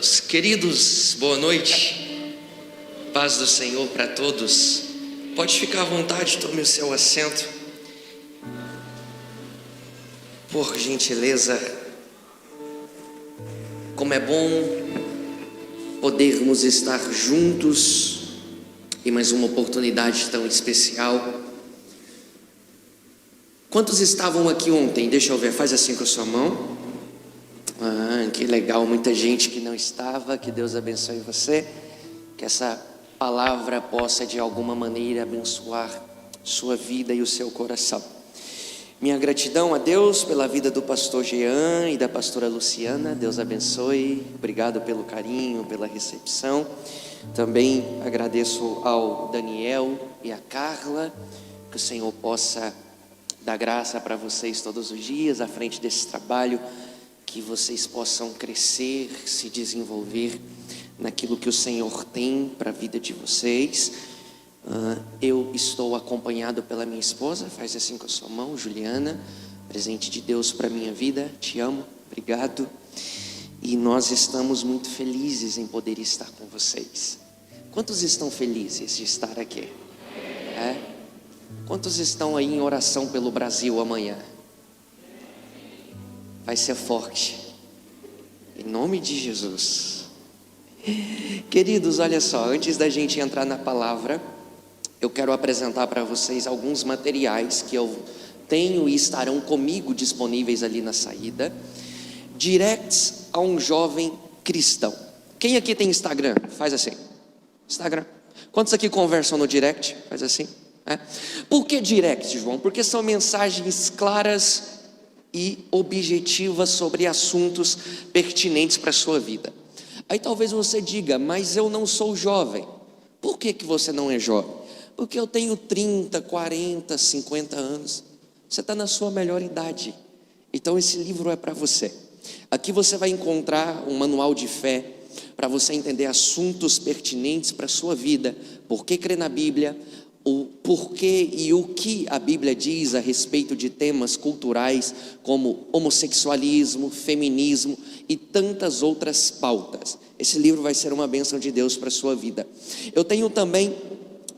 Prontos, queridos, boa noite, paz do Senhor para todos. Pode ficar à vontade, tome o seu assento. Por gentileza, como é bom podermos estar juntos em mais uma oportunidade tão especial. Quantos estavam aqui ontem? Deixa eu ver, faz assim com a sua mão. Que legal, muita gente que não estava. Que Deus abençoe você, que essa palavra possa de alguma maneira abençoar sua vida e o seu coração. Minha gratidão a Deus pela vida do pastor Jean e da pastora Luciana. Deus abençoe, obrigado pelo carinho, pela recepção. Também agradeço ao Daniel e a Carla, que o Senhor possa dar graça para vocês todos os dias à frente desse trabalho, que vocês possam crescer, se desenvolver naquilo que o Senhor tem para a vida de vocês. Eu estou acompanhado pela minha esposa, faz assim com a sua mão, Juliana, presente de Deus para a minha vida, te amo, obrigado. E nós estamos muito felizes em poder estar com vocês. Quantos estão felizes de estar aqui? Quantos estão aí em oração pelo Brasil amanhã? Vai ser forte, em nome de Jesus. Queridos, olha só, antes da gente entrar na palavra, eu quero apresentar para vocês alguns materiais que eu tenho e estarão comigo disponíveis ali na saída. Directs a um jovem cristão. Quem aqui tem Instagram? Faz assim, Instagram. Quantos aqui conversam no direct? Faz assim. Por que direct, João? Porque são mensagens claras e objetivas sobre assuntos pertinentes para a sua vida. Aí talvez você diga, mas eu não sou jovem. Por que você não é jovem? Porque eu tenho 30, 40, 50 anos. Você está na sua melhor idade. Então esse livro é para você. Aqui você vai encontrar um manual de fé para você entender assuntos pertinentes para a sua vida. Por que crer na Bíblia? O porquê e o que a Bíblia diz a respeito de temas culturais como homossexualismo, feminismo e tantas outras pautas. Esse livro vai ser uma bênção de Deus para a sua vida. Eu tenho também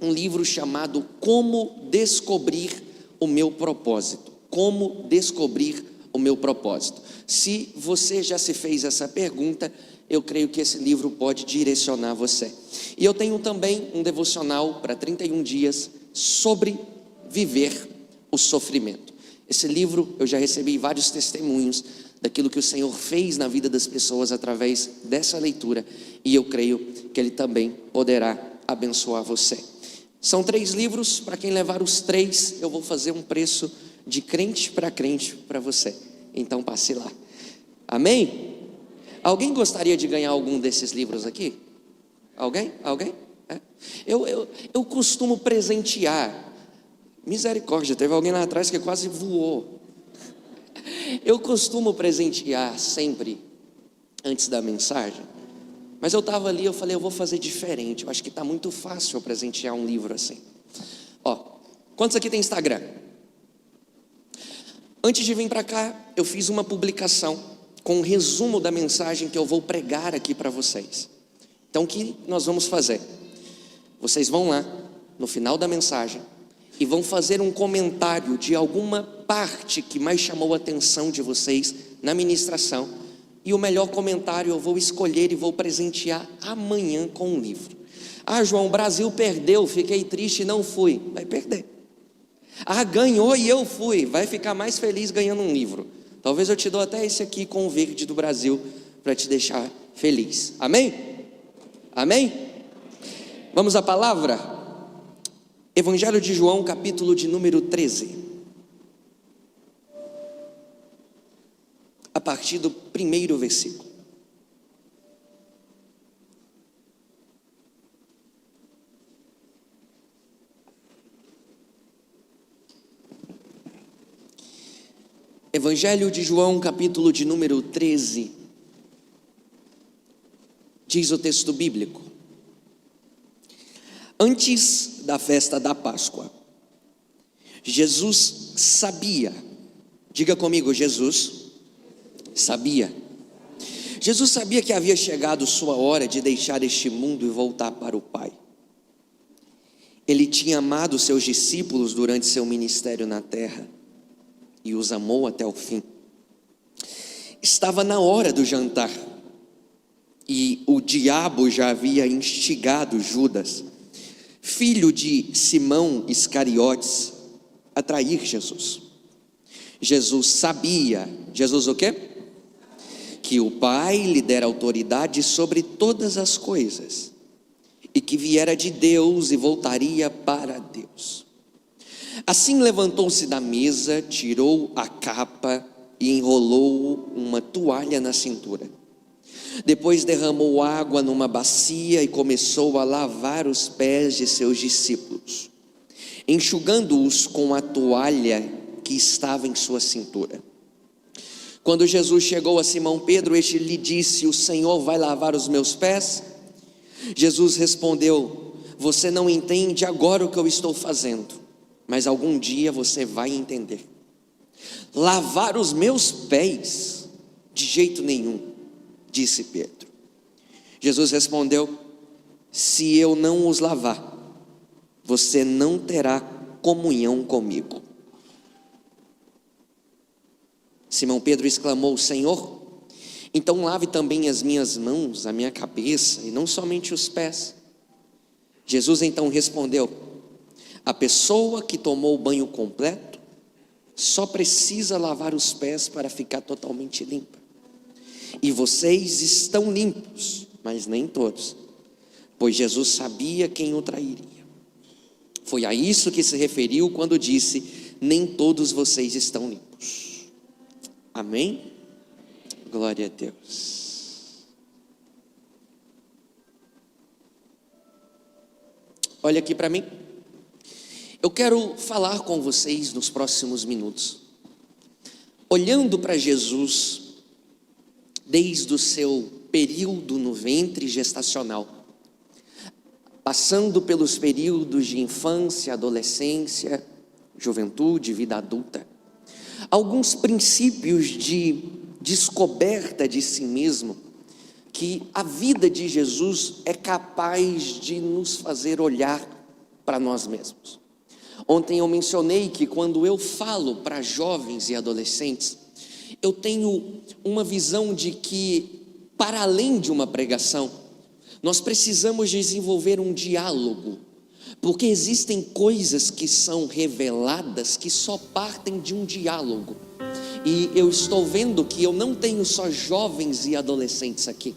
um livro chamado Como Descobrir o Meu Propósito. Como Descobrir o Meu Propósito. Se você já se fez essa pergunta, eu creio que esse livro pode direcionar você. E eu tenho também um devocional para 31 dias sobre viver o sofrimento. Esse livro eu já recebi vários testemunhos daquilo que o Senhor fez na vida das pessoas através dessa leitura, e eu creio que ele também poderá abençoar você. São 3 livros, para quem levar os 3, eu vou fazer um preço de crente para você. Então passe lá. Amém? Alguém gostaria de ganhar algum desses livros aqui? Alguém? Eu costumo presentear. Misericórdia, teve alguém lá atrás que quase voou. Eu costumo presentear sempre antes da mensagem. Mas eu estava ali, eu falei, eu vou fazer diferente. Eu acho que está muito fácil eu presentear um livro assim. Quantos aqui tem Instagram? Antes de vir para cá, eu fiz uma publicação com um resumo da mensagem que eu vou pregar aqui para vocês. Então o que nós vamos fazer? Vocês vão lá, no final da mensagem, e vão fazer um comentário de alguma parte que mais chamou a atenção de vocês na ministração, e o melhor comentário eu vou escolher e vou presentear amanhã com um livro. João, o Brasil perdeu, fiquei triste e não fui. Vai perder. Ganhou e eu fui, vai ficar mais feliz ganhando um livro. Talvez eu te dou até esse aqui com o verde do Brasil para te deixar feliz. Amém? Amém? Vamos à palavra? Evangelho de João, capítulo de número 13. A partir do 1º versículo. Evangelho de João, capítulo de número 13, diz o texto bíblico: antes da festa da Páscoa, Jesus sabia, diga comigo, Jesus sabia Jesus sabia que havia chegado sua hora de deixar este mundo e voltar para o Pai. Ele tinha amado seus discípulos durante seu ministério na terra e os amou até o fim. Estava na hora do jantar e o diabo já havia instigado Judas, filho de Simão Iscariotes, a trair Jesus. Jesus sabia, Jesus o quê? Que o Pai lhe dera autoridade sobre todas as coisas e que viera de Deus e voltaria para Deus. Assim levantou-se da mesa, tirou a capa e enrolou uma toalha na cintura. Depois derramou água numa bacia e começou a lavar os pés de seus discípulos, enxugando-os com a toalha que estava em sua cintura. Quando Jesus chegou a Simão Pedro, este lhe disse: o Senhor vai lavar os meus pés? Jesus respondeu: você não entende agora o que eu estou fazendo, mas algum dia você vai entender. Lavar os meus pés? De jeito nenhum, disse Pedro. Jesus respondeu: se eu não os lavar, você não terá comunhão comigo. Simão Pedro exclamou: Senhor, então lave também as minhas mãos, a minha cabeça, e não somente os pés. Jesus então respondeu: a pessoa que tomou o banho completo só precisa lavar os pés para ficar totalmente limpa. E vocês estão limpos, mas nem todos, pois Jesus sabia quem o trairia. Foi a isso que se referiu quando disse: nem todos vocês estão limpos. Amém? Glória a Deus. Olha aqui para mim. Eu quero falar com vocês nos próximos minutos, olhando para Jesus desde o seu período no ventre gestacional, passando pelos períodos de infância, adolescência, juventude, vida adulta. Alguns princípios de descoberta de si mesmo, que a vida de Jesus é capaz de nos fazer olhar para nós mesmos. Ontem eu mencionei que quando eu falo para jovens e adolescentes, eu tenho uma visão de que, para além de uma pregação, nós precisamos desenvolver um diálogo, porque existem coisas que são reveladas que só partem de um diálogo. E eu estou vendo que eu não tenho só jovens e adolescentes aqui,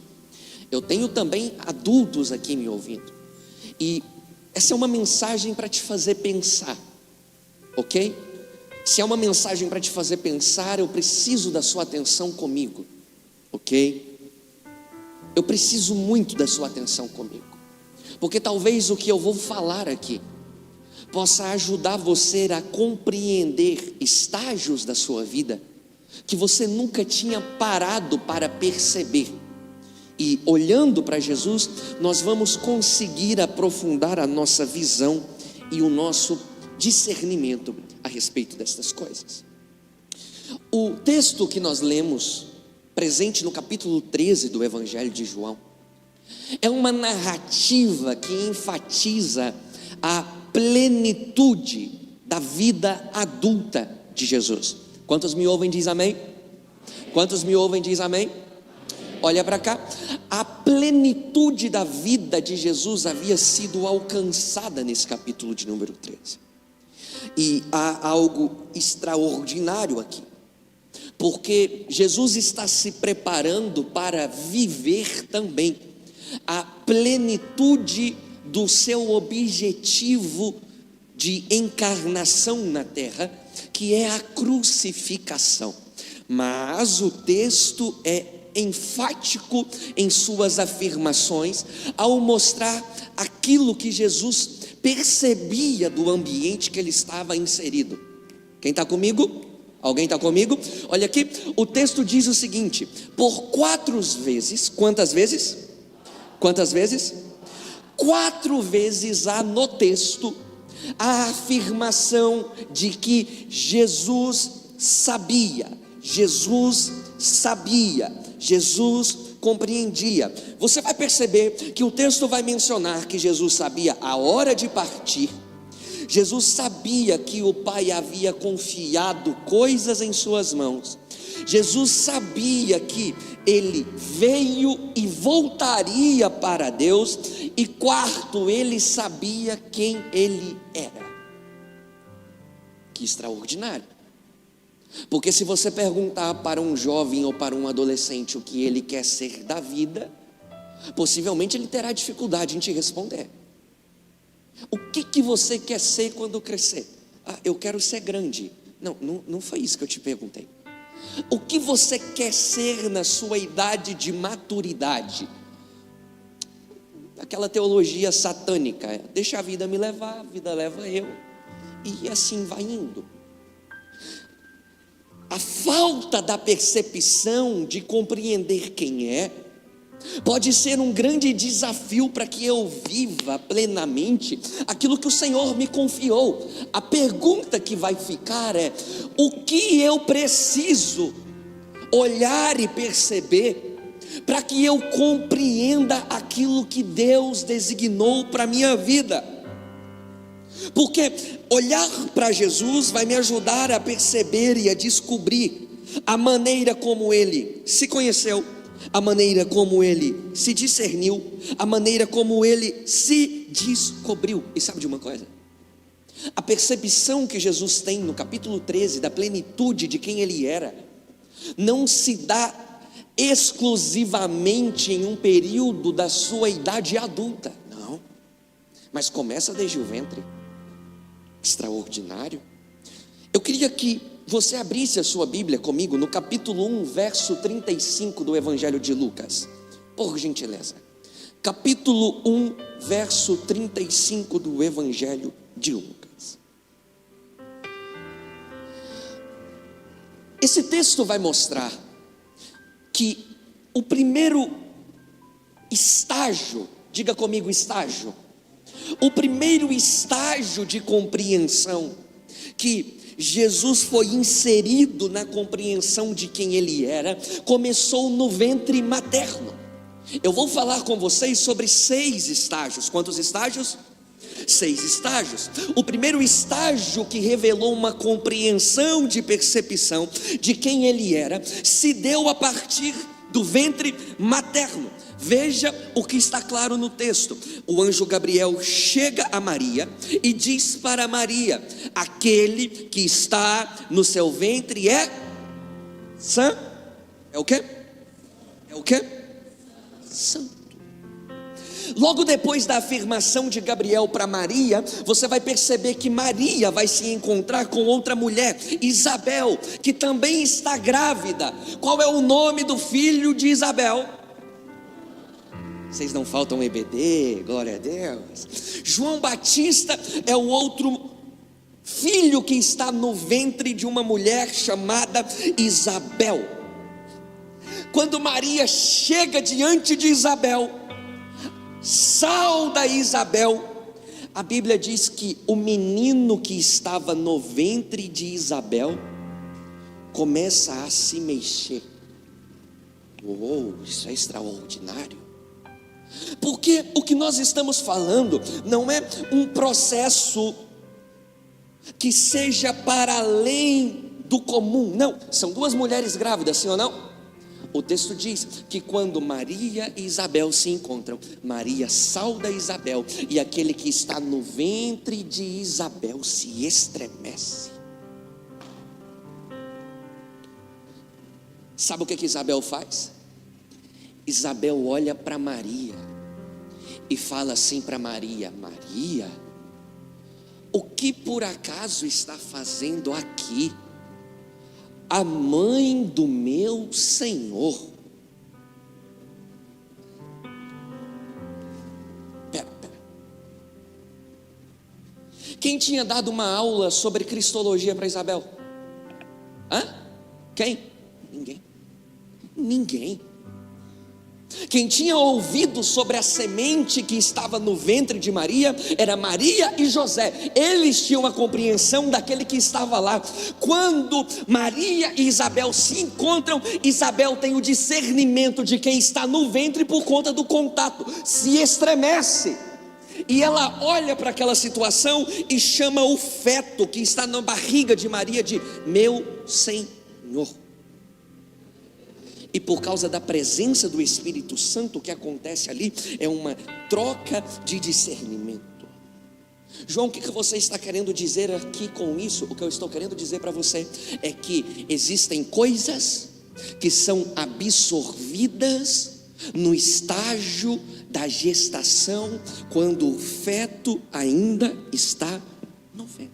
eu tenho também adultos aqui me ouvindo. E essa é uma mensagem para te fazer pensar, ok? Se é uma mensagem para te fazer pensar, eu preciso da sua atenção comigo, ok? Eu preciso muito da sua atenção comigo, porque talvez o que eu vou falar aqui possa ajudar você a compreender estágios da sua vida que você nunca tinha parado para perceber. E olhando para Jesus, nós vamos conseguir aprofundar a nossa visão e o nosso discernimento a respeito destas coisas. O texto que nós lemos, presente no capítulo 13 do Evangelho de João, é uma narrativa que enfatiza a plenitude da vida adulta de Jesus. Quantos me ouvem diz amém? Quantos me ouvem diz amém? Olha para cá. A plenitude da vida de Jesus havia sido alcançada nesse capítulo de número 13. E há algo extraordinário aqui, porque Jesus está se preparando para viver também a plenitude do seu objetivo de encarnação na terra, que é a crucificação. Mas o texto é enfático em suas afirmações ao mostrar aquilo que Jesus percebia do ambiente que ele estava inserido. Quem está comigo? Alguém está comigo? Olha aqui, o texto diz o seguinte: por 4 vezes, quantas vezes? Quantas vezes? 4 vezes há no texto a afirmação de que Jesus sabia, Jesus sabia, Jesus compreendia. Você vai perceber que o texto vai mencionar que Jesus sabia a hora de partir. Jesus sabia que o Pai havia confiado coisas em suas mãos. Jesus sabia que ele veio e voltaria para Deus. E quarto, ele sabia quem ele era. Que extraordinário. Porque se você perguntar para um jovem ou para um adolescente o que ele quer ser da vida, possivelmente ele terá dificuldade em te responder. O que você quer ser quando crescer? Eu quero ser grande. Não foi isso que eu te perguntei. O que você quer ser na sua idade de maturidade? Aquela teologia satânica, deixa a vida me levar, a vida leva eu, e assim vai indo. A falta da percepção de compreender quem é, pode ser um grande desafio para que eu viva plenamente aquilo que o Senhor me confiou. A pergunta que vai ficar é: o que eu preciso olhar e perceber para que eu compreenda aquilo que Deus designou para a minha vida? Porque olhar para Jesus vai me ajudar a perceber e a descobrir a maneira como Ele se conheceu, a maneira como Ele se discerniu, a maneira como Ele se descobriu. E sabe de uma coisa? A percepção que Jesus tem no capítulo 13 da plenitude de quem Ele era, não se dá exclusivamente em um período da sua idade adulta, não, mas começa desde o ventre. Extraordinário. Eu queria que você abrisse a sua Bíblia comigo no capítulo 1, verso 35 do Evangelho de Lucas, por gentileza. Capítulo 1, verso 35 do Evangelho de Lucas. Esse texto vai mostrar que o primeiro estágio, diga comigo estágio, o primeiro estágio de compreensão que Jesus foi inserido na compreensão de quem Ele era, começou no ventre materno. Eu vou falar com vocês sobre 6 estágios. Quantos estágios? 6 estágios. O primeiro estágio que revelou uma compreensão de percepção de quem Ele era, se deu a partir do ventre materno. Veja o que está claro no texto. O anjo Gabriel chega a Maria e diz para Maria: aquele que está no seu ventre é o quê? É o quê? Santo. Logo depois da afirmação de Gabriel para Maria, você vai perceber que Maria vai se encontrar com outra mulher, Isabel, que também está grávida. Qual é o nome do filho de Isabel? Vocês não faltam EBD, glória a Deus. João Batista é o outro filho que está no ventre de uma mulher chamada Isabel. Quando Maria chega diante de Isabel, sauda Isabel, a Bíblia diz que o menino que estava no ventre de Isabel começa a se mexer. Isso é extraordinário. Porque o que nós estamos falando não é um processo que seja para além do comum, não, são 2 mulheres grávidas, sim ou não? O texto diz que quando Maria e Isabel se encontram, Maria sauda Isabel, e aquele que está no ventre de Isabel se estremece. Sabe o que Isabel faz? Isabel olha para Maria e fala assim para Maria: Maria, o que por acaso está fazendo aqui a mãe do meu Senhor? Pera. Quem tinha dado uma aula sobre cristologia para Isabel? Quem? Ninguém. Quem tinha ouvido sobre a semente que estava no ventre de Maria era Maria e José. Eles tinham a compreensão daquele que estava lá. Quando Maria e Isabel se encontram, Isabel tem o discernimento de quem está no ventre por conta do contato, se estremece. E ela olha para aquela situação e chama o feto que está na barriga de Maria de meu Senhor. E por causa da presença do Espírito Santo, o que acontece ali é uma troca de discernimento. João, o que você está querendo dizer aqui com isso? O que eu estou querendo dizer para você é que existem coisas que são absorvidas no estágio da gestação, quando o feto ainda está no ventre.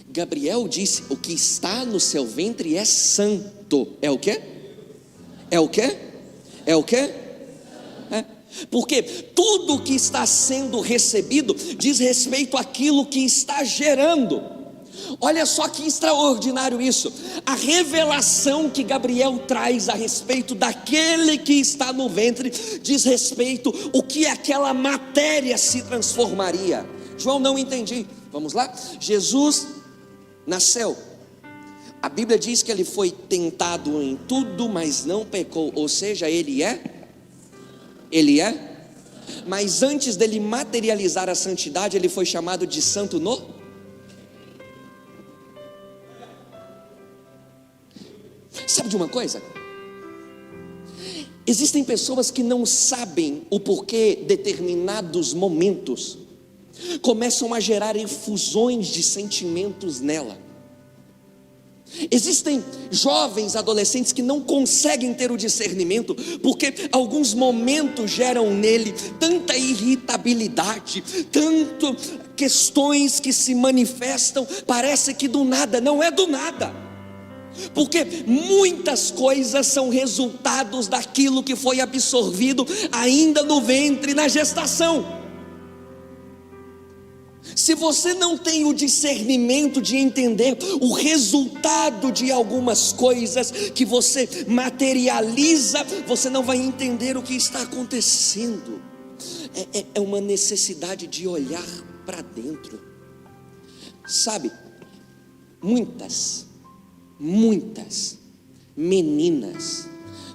Gabriel disse: o que está no seu ventre é santo. É o quê? É o quê? É o quê? É. Porque tudo que está sendo recebido diz respeito àquilo que está gerando. Olha só que extraordinário isso. A revelação que Gabriel traz a respeito daquele que está no ventre diz respeito o que aquela matéria se transformaria. João, não entendi. Vamos lá? Jesus nasceu. A Bíblia diz que ele foi tentado em tudo, mas não pecou. Ou seja, ele é. Mas antes dele materializar a santidade, ele foi chamado de santo no. Sabe de uma coisa? Existem pessoas que não sabem o porquê determinados momentos começam a gerar efusões de sentimentos nela. Existem jovens, adolescentes que não conseguem ter o discernimento, porque alguns momentos geram nele tanta irritabilidade, tanto questões que se manifestam, parece que do nada, não é do nada, porque muitas coisas são resultados daquilo que foi absorvido ainda no ventre, na gestação. Se você não tem o discernimento de entender o resultado de algumas coisas que você materializa, você não vai entender o que está acontecendo. É uma necessidade de olhar para dentro. Sabe, muitas meninas,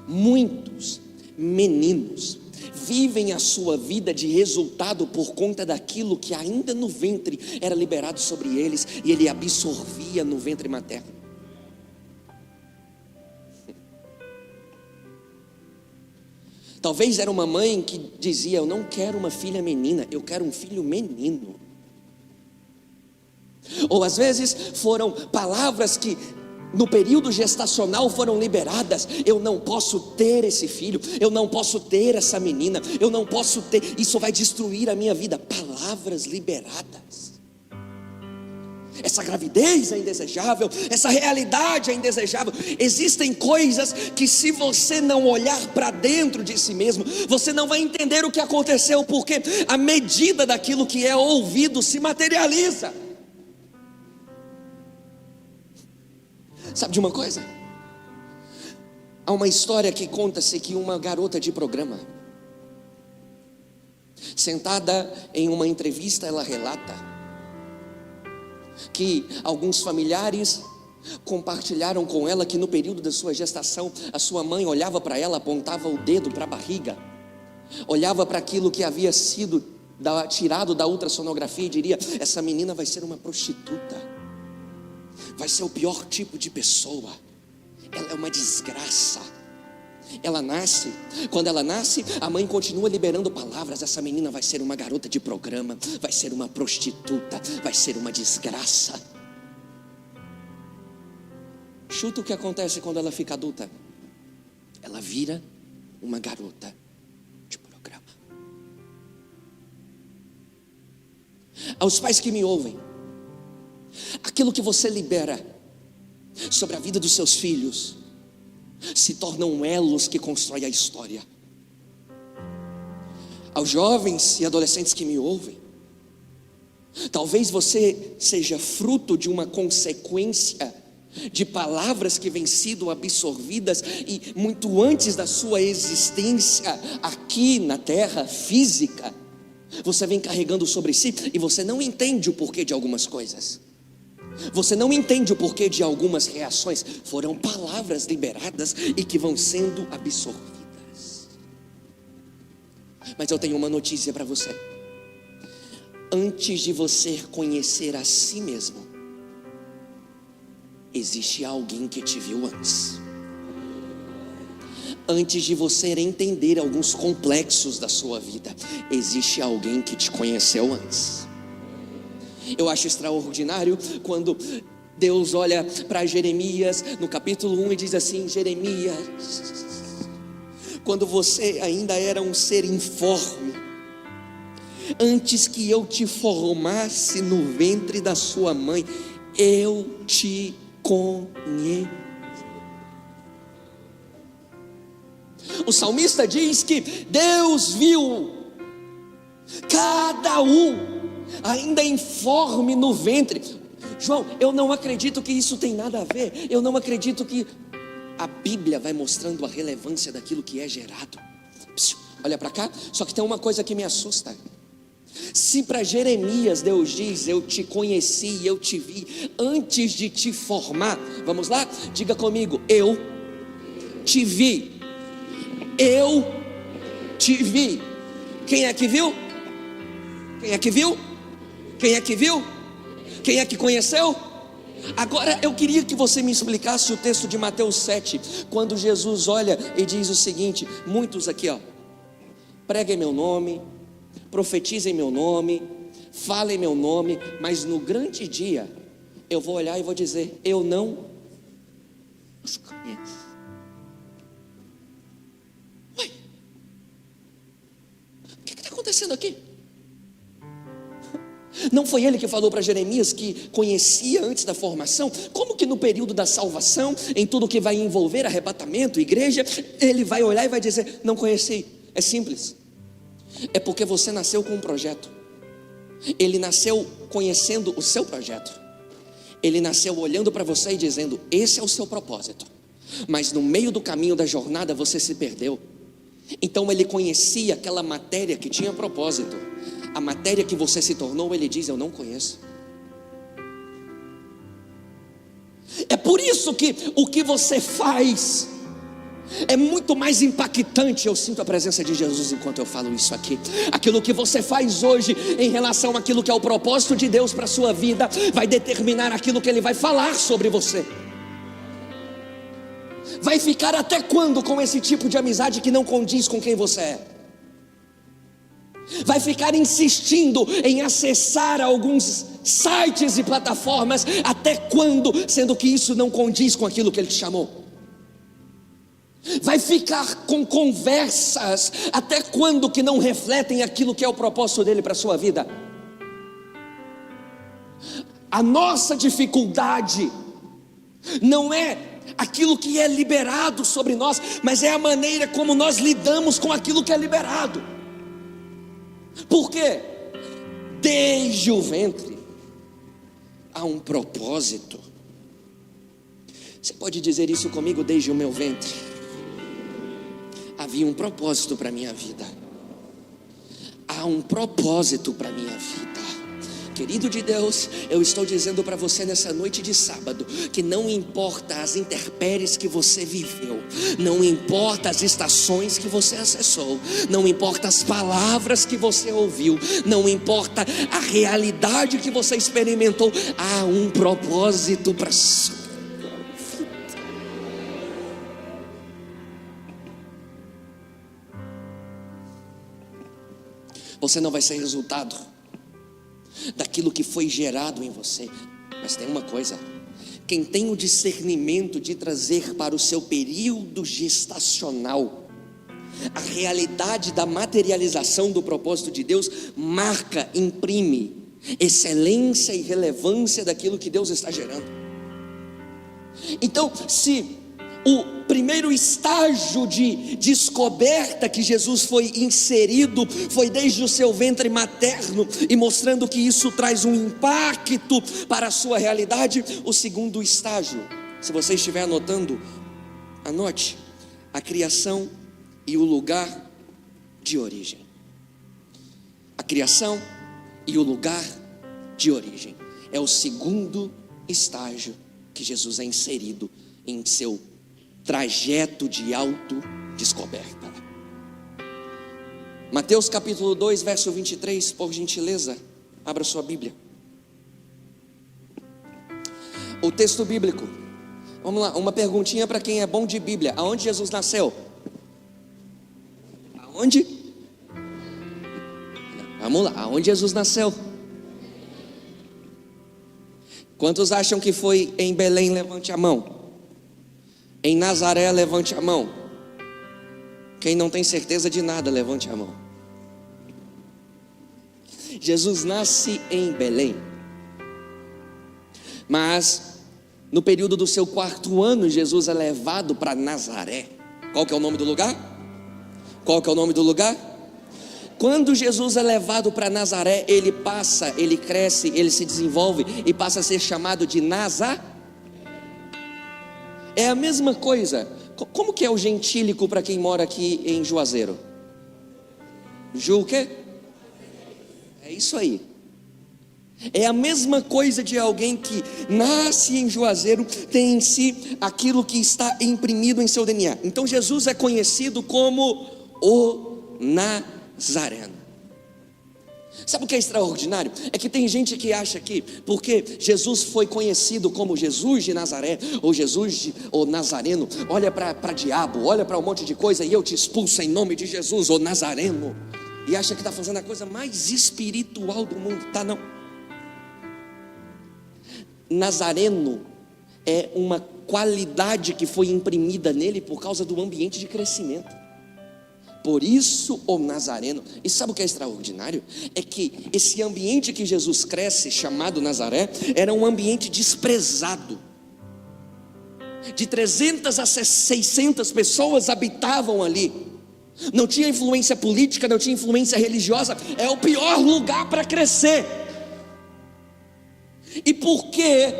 muitos meninos vivem a sua vida de resultado por conta daquilo que ainda no ventre era liberado sobre eles, e ele absorvia no ventre materno. Talvez era uma mãe que dizia: eu não quero uma filha menina, eu quero um filho menino. Ou às vezes foram palavras que no período gestacional foram liberadas: eu não posso ter esse filho, eu não posso ter essa menina, eu não posso ter, isso vai destruir a minha vida. Palavras liberadas. Essa gravidez é indesejável, essa realidade é indesejável. Existem coisas que, se você não olhar para dentro de si mesmo, você não vai entender o que aconteceu, porque a medida daquilo que é ouvido se materializa. Sabe de uma coisa? Há uma história que conta-se que uma garota de programa, sentada em uma entrevista, ela relata que alguns familiares compartilharam com ela que no período da sua gestação, a sua mãe olhava para ela, apontava o dedo para a barriga, olhava para aquilo que havia sido tirado da ultrassonografia e diria: essa menina vai ser uma prostituta, vai ser o pior tipo de pessoa, ela é uma desgraça. Ela nasce, quando ela nasce, a mãe continua liberando palavras: essa menina vai ser uma garota de programa, vai ser uma prostituta, vai ser uma desgraça. Chuta o que acontece quando ela fica adulta? Ela vira uma garota de programa. Aos pais que me ouvem, aquilo que você libera sobre a vida dos seus filhos se tornam elos que constroem a história. Aos jovens e adolescentes que me ouvem, talvez você seja fruto de uma consequência de palavras que vêm sido absorvidas e muito antes da sua existência aqui na terra física, você vem carregando sobre si e você não entende o porquê de algumas coisas. Você não entende o porquê de algumas reações. Foram palavras liberadas e que vão sendo absorvidas. Mas eu tenho uma notícia para você. Antes de você conhecer a si mesmo, existe alguém que te viu antes. Antes de você entender alguns complexos da sua vida, existe alguém que te conheceu antes. Eu acho extraordinário quando Deus olha para Jeremias no capítulo 1 e diz assim: Jeremias, quando você ainda era um ser informe, antes que eu te formasse no ventre da sua mãe, eu te conheci. O salmista diz que Deus viu cada um ainda informe no ventre. João, eu não acredito que isso tem nada a ver. Eu não acredito que a Bíblia vai mostrando a relevância daquilo que é gerado. Olha para cá, só que tem uma coisa que me assusta. Se para Jeremias Deus diz: eu te conheci, eu te vi antes de te formar. Vamos lá? Diga comigo: eu te vi. Eu te vi. Quem é que viu? Quem é que viu? Quem é que viu? Quem é que conheceu? Agora eu queria que você me explicasse o texto de Mateus 7, quando Jesus olha e diz o seguinte: muitos aqui, preguem meu nome, profetizem meu nome, falem meu nome, mas no grande dia eu vou olhar e vou dizer: eu não os conheço. Ué, o que está acontecendo aqui? Não foi ele que falou para Jeremias que conhecia antes da formação? Como que no período da salvação, em tudo que vai envolver arrebatamento, igreja, ele vai olhar e vai dizer: não conheci? É simples. É porque você nasceu com um projeto. Ele nasceu conhecendo o seu projeto. Ele nasceu olhando para você e dizendo: esse é o seu propósito. Mas no meio do caminho da jornada você se perdeu. Então ele conhecia aquela matéria que tinha propósito. A matéria que você se tornou, ele diz: eu não conheço. É por isso que o que você faz é muito mais impactante. Eu sinto a presença de Jesus enquanto eu falo isso aqui. Aquilo que você faz hoje em relação àquilo que é o propósito de Deus para a sua vida vai determinar aquilo que Ele vai falar sobre você. Vai ficar até quando com esse tipo de amizade que não condiz com quem você é? Vai ficar insistindo em acessar alguns sites e plataformas até quando, sendo que isso não condiz com aquilo que Ele te chamou? Vai ficar com conversas até quando que não refletem aquilo que é o propósito dele para a sua vida? A nossa dificuldade não é aquilo que é liberado sobre nós, mas é a maneira como nós lidamos com aquilo que é liberado. Por quê? Desde o ventre há um propósito. Você pode dizer isso comigo? Desde o meu ventre havia um propósito para a minha vida. Há um propósito para a minha vida. Querido de Deus, eu estou dizendo para você nessa noite de sábado que não importa as intempéries que você viveu, não importa as estações que você acessou, não importa as palavras que você ouviu, não importa a realidade que você experimentou, há um propósito para a sua vida. Você não vai ser resultado daquilo que foi gerado em você. Mas tem uma coisa: quem tem o discernimento de trazer para o seu período gestacional a realidade da materialização do propósito de Deus, marca, imprime excelência e relevância daquilo que Deus está gerando. Então, se o primeiro estágio de descoberta que Jesus foi inserido foi desde o seu ventre materno, e mostrando que isso traz um impacto para a sua realidade, o segundo estágio Se você estiver anotando, anote: a criação e o lugar de origem. A criação e o lugar de origem é o segundo estágio que Jesus é inserido em seu trajeto de autodescoberta. Mateus capítulo 2, verso 23, por gentileza, abra sua Bíblia. O texto bíblico, vamos lá, uma perguntinha para quem é bom de Bíblia: aonde Jesus nasceu? Aonde? Vamos lá, aonde Jesus nasceu? Quantos acham que foi em Belém? Levante a mão. Em Nazaré, levante a mão. Quem não tem certeza de nada, levante a mão. Jesus nasce em Belém, mas no período do seu 4º ano, Jesus é levado para Nazaré. Qual que é o nome do lugar? Qual que é o nome do lugar? Quando Jesus é levado para Nazaré, ele passa, ele cresce, ele se desenvolve e passa a ser chamado de Nazaré. É a mesma coisa. Como que é o gentílico para quem mora aqui em Juazeiro? Ju o quê? É isso aí. É a mesma coisa de alguém que nasce em Juazeiro, tem em si aquilo que está imprimido em seu DNA. Então Jesus é conhecido como o Nazareno. Sabe o que é extraordinário? É que tem gente que acha que porque Jesus foi conhecido como Jesus de Nazaré, ou Nazareno, olha para diabo, olha para um monte de coisa, e eu te expulso em nome de Jesus, ô Nazareno, e acha que está fazendo a coisa mais espiritual do mundo. Tá, não. Nazareno é uma qualidade que foi imprimida nele por causa do ambiente de crescimento. Por isso o Nazareno. E sabe o que é extraordinário? É que esse ambiente que Jesus cresce, chamado Nazaré, era um ambiente desprezado. De 300 a 600 pessoas habitavam ali. Não tinha influência política, não tinha influência religiosa. É o pior lugar para crescer. E porque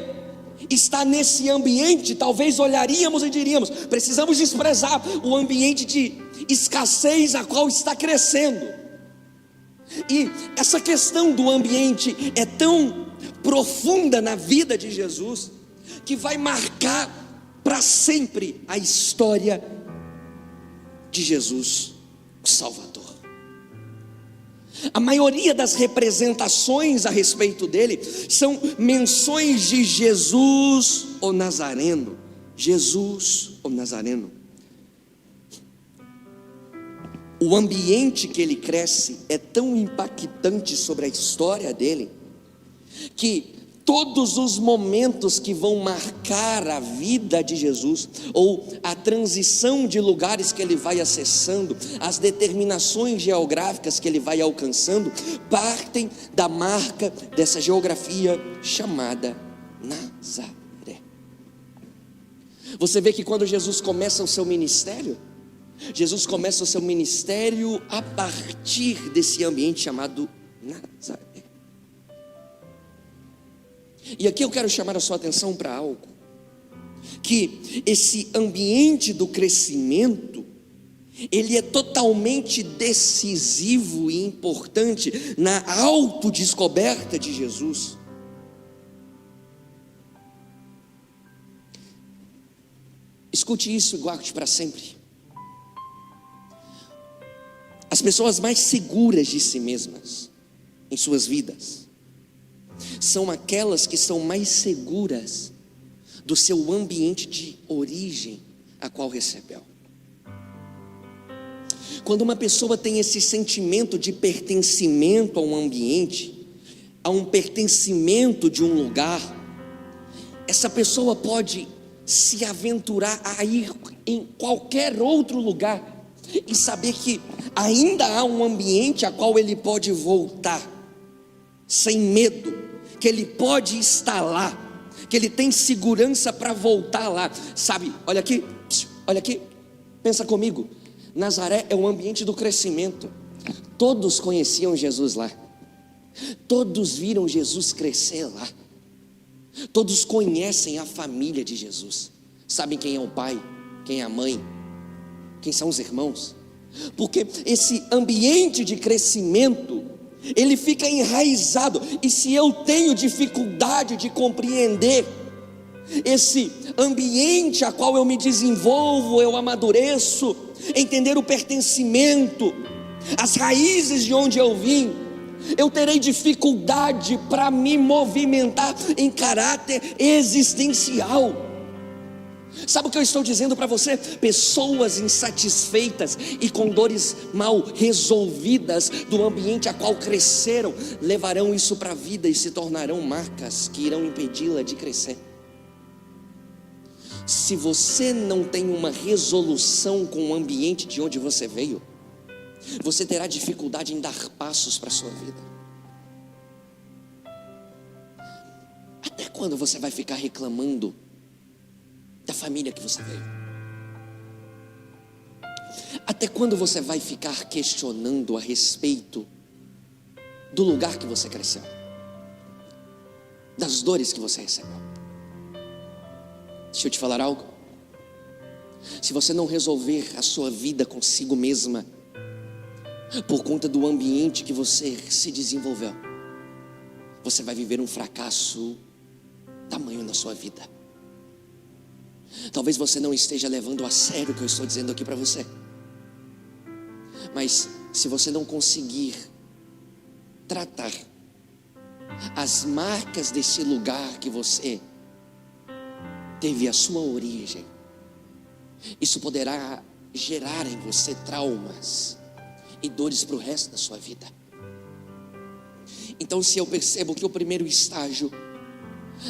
está nesse ambiente, talvez olharíamos e diríamos: precisamos desprezar o ambiente de escassez a qual está crescendo. E essa questão do ambiente é tão profunda na vida de Jesus, que vai marcar para sempre a história de Jesus, o Salvador. A maioria das representações a respeito dele são menções de Jesus, o Nazareno. Jesus, o Nazareno. O ambiente que ele cresce é tão impactante sobre a história dele, que todos os momentos que vão marcar a vida de Jesus, ou a transição de lugares que ele vai acessando, as determinações geográficas que ele vai alcançando, partem da marca dessa geografia chamada Nazaré. Você vê que quando Jesus começa o seu ministério, Jesus começa o seu ministério a partir desse ambiente chamado Nazaré. E aqui eu quero chamar a sua atenção para algo, que esse ambiente do crescimento, ele é totalmente decisivo e importante na autodescoberta de Jesus. Escute isso e guarde para sempre. As pessoas mais seguras de si mesmas em suas vidas são aquelas que são mais seguras do seu ambiente de origem a qual recebeu. Quando uma pessoa tem esse sentimento de pertencimento a um ambiente, a um pertencimento de um lugar, essa pessoa pode se aventurar a ir em qualquer outro lugar e saber que ainda há um ambiente a qual ele pode voltar sem medo, que ele pode estar lá, que ele tem segurança para voltar lá. Sabe, olha aqui, pensa comigo. Nazaré é o ambiente do crescimento. Todos conheciam Jesus lá, todos viram Jesus crescer lá, todos conhecem a família de Jesus. Sabem quem é o pai, quem é a mãe, quem são os irmãos? Porque esse ambiente de crescimento, ele fica enraizado. E se eu tenho dificuldade de compreender esse ambiente a qual eu me desenvolvo, eu amadureço, entender o pertencimento, as raízes de onde eu vim, eu terei dificuldade para me movimentar em caráter existencial. Sabe o que eu estou dizendo para você? Pessoas insatisfeitas e com dores mal resolvidas do ambiente a qual cresceram, levarão isso para a vida e se tornarão marcas que irão impedi-la de crescer. Se você não tem uma resolução com o ambiente de onde você veio, você terá dificuldade em dar passos para a sua vida. Até quando você vai ficar reclamando da família que você veio? Até quando você vai ficar questionando a respeito do lugar que você cresceu, das dores que você recebeu? Deixa eu te falar algo. Se você não resolver a sua vida consigo mesma, por conta do ambiente que você se desenvolveu, você vai viver um fracasso tamanho na sua vida. Talvez você não esteja levando a sério o que eu estou dizendo aqui para você, mas se você não conseguir tratar as marcas desse lugar que você teve a sua origem, isso poderá gerar em você traumas e dores para o resto da sua vida. Então, se eu percebo que o primeiro estágio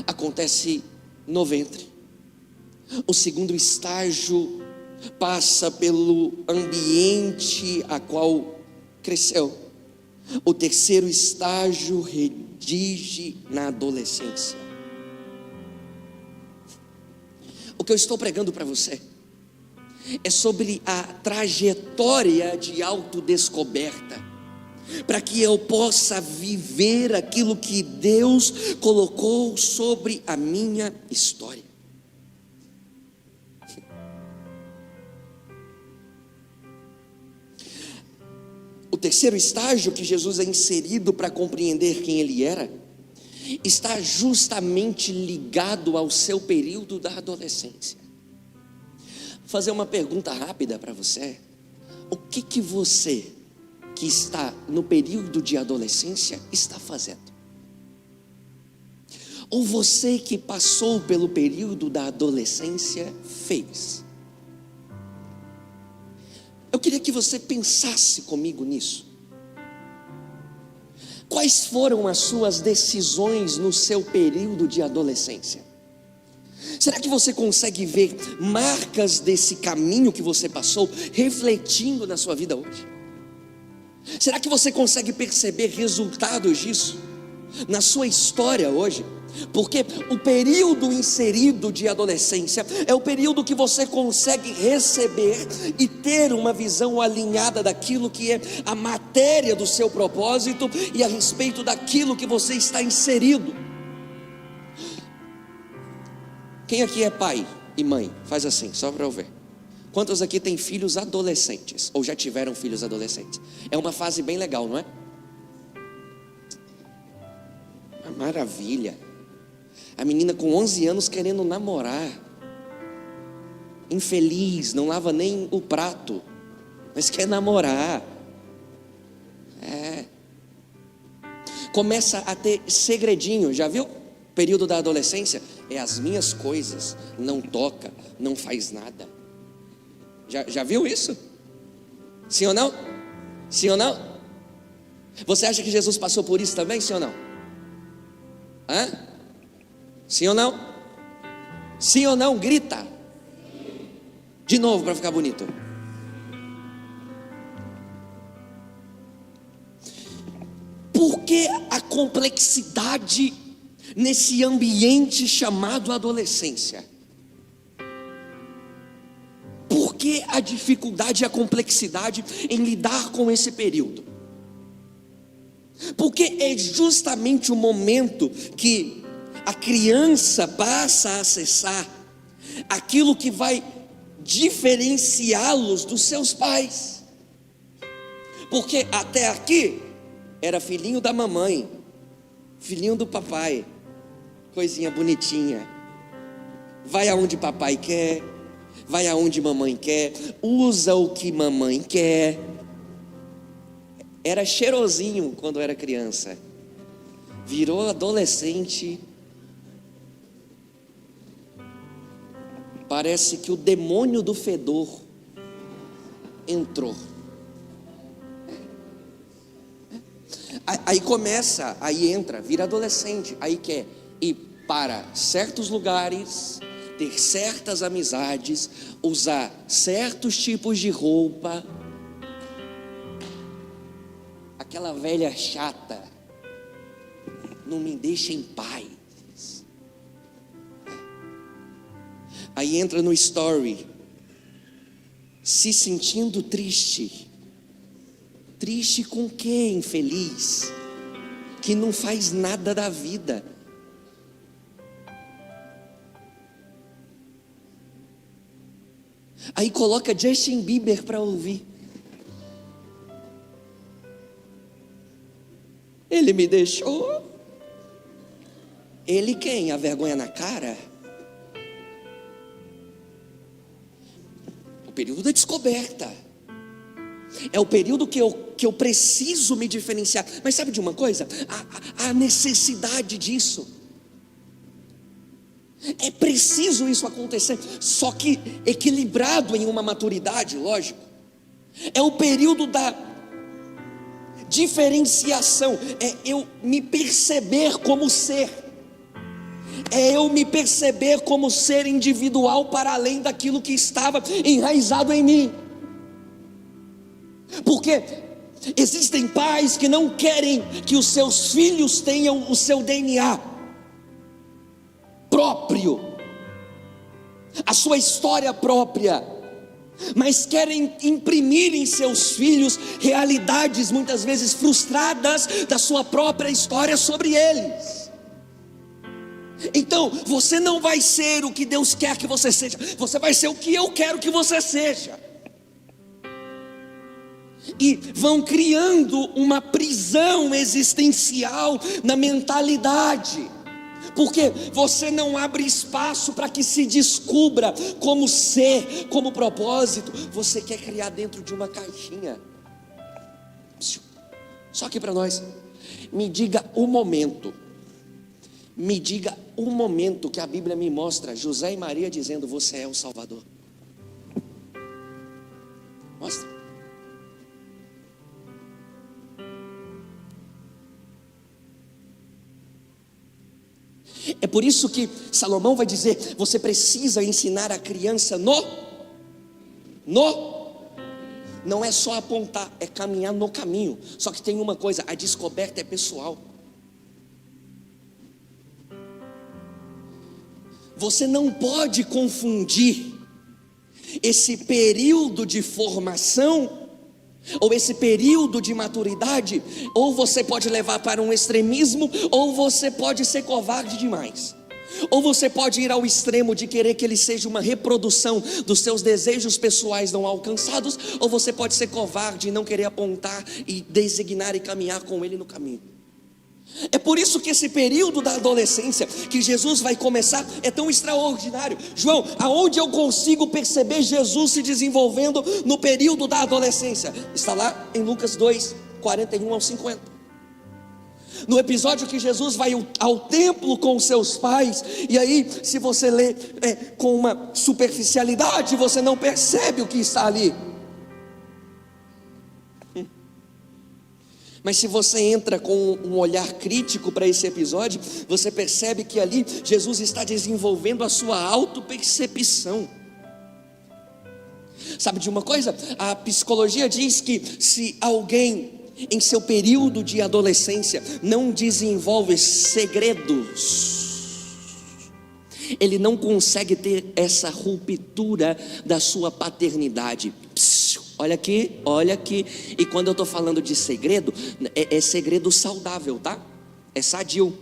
acontece no ventre, o segundo estágio passa pelo ambiente a qual cresceu, o terceiro estágio redige na adolescência. O que eu estou pregando para você é sobre a trajetória de autodescoberta, para que eu possa viver aquilo que Deus colocou sobre a minha história. O terceiro estágio que Jesus é inserido para compreender quem Ele era, está justamente ligado ao seu período da adolescência. Vou fazer uma pergunta rápida para você. O que você, que está no período de adolescência, está fazendo? Ou você que passou pelo período da adolescência fez? Eu queria que você pensasse comigo nisso. Quais foram as suas decisões no seu período de adolescência? Será que você consegue ver marcas desse caminho que você passou refletindo na sua vida hoje? Será que você consegue perceber resultados disso na sua história hoje? Porque o período inserido de adolescência é o período que você consegue receber e ter uma visão alinhada daquilo que é a matéria do seu propósito e a respeito daquilo que você está inserido. Quem aqui é pai e mãe? Faz assim, só para eu ver. Quantos aqui têm filhos adolescentes ou já tiveram filhos adolescentes? É uma fase bem legal, não é? Uma maravilha. A menina com 11 anos querendo namorar, infeliz, não lava nem o prato, mas quer namorar. Começa a ter segredinho, já viu? Período da adolescência, é as minhas coisas, não toca, não faz nada. Já viu isso? Sim ou não? Sim ou não? Você acha que Jesus passou por isso também, sim ou não? Sim ou não? Sim ou não? Grita. De novo para ficar bonito. Por que a complexidade nesse ambiente chamado adolescência? Por que a dificuldade e a complexidade em lidar com esse período? Porque é justamente o momento que a criança passa a acessar aquilo que vai diferenciá-los dos seus pais, porque até aqui era filhinho da mamãe, filhinho do papai, coisinha bonitinha, vai aonde papai quer, vai aonde mamãe quer, usa o que mamãe quer. Era cheirosinho quando era criança, virou adolescente, parece que o demônio do fedor entrou. Aí começa, aí entra, vira adolescente, aí quer ir para certos lugares, ter certas amizades, usar certos tipos de roupa. Aquela velha chata, não me deixa em paz. Aí entra no story, se sentindo triste. Triste com quê, infeliz? Que não faz nada da vida. Aí coloca Justin Bieber para ouvir. Ele me deixou. Ele quem? A vergonha na cara? O período da descoberta. É o período que eu preciso me diferenciar. Mas sabe de uma coisa? A necessidade disso. É preciso isso acontecer. Só que equilibrado em uma maturidade, lógico. É o período da diferenciação. É eu me perceber como ser. É eu me perceber como ser individual para além daquilo que estava enraizado em mim. Porque existem pais que não querem que os seus filhos tenham o seu DNA próprio, a sua história própria, mas querem imprimir em seus filhos realidades muitas vezes frustradas da sua própria história sobre eles. Então você não vai ser o que Deus quer que você seja, você vai ser o que eu quero que você seja. E vão criando uma prisão existencial na mentalidade, porque você não abre espaço para que se descubra como ser, como propósito. Você quer criar dentro de uma caixinha. Só que para nós, me diga o momento que a Bíblia me mostra José e Maria dizendo: você é o Salvador. Mostra. É por isso que Salomão vai dizer: você precisa ensinar a criança não é só apontar, é caminhar no caminho. Só que tem uma coisa, a descoberta é pessoal. Você não pode confundir esse período de formação ou esse período de maturidade. Ou você pode levar para um extremismo, ou você pode ser covarde demais. Ou você pode ir ao extremo de querer que ele seja uma reprodução dos seus desejos pessoais não alcançados, ou você pode ser covarde e não querer apontar e designar e caminhar com ele no caminho. É por isso que esse período da adolescência que Jesus vai começar é tão extraordinário. João, aonde eu consigo perceber Jesus se desenvolvendo no período da adolescência? Está lá em Lucas 2, 41 ao 50. No episódio que Jesus vai ao templo com seus pais. E aí, se você lê com uma superficialidade, você não percebe o que está ali. Mas se você entra com um olhar crítico para esse episódio, você percebe que ali Jesus está desenvolvendo a sua autopercepção. Sabe de uma coisa? A psicologia diz que se alguém em seu período de adolescência não desenvolve segredos, ele não consegue ter essa ruptura da sua paternidade. Olha aqui, e quando eu estou falando de segredo, é segredo saudável, tá? É sadio.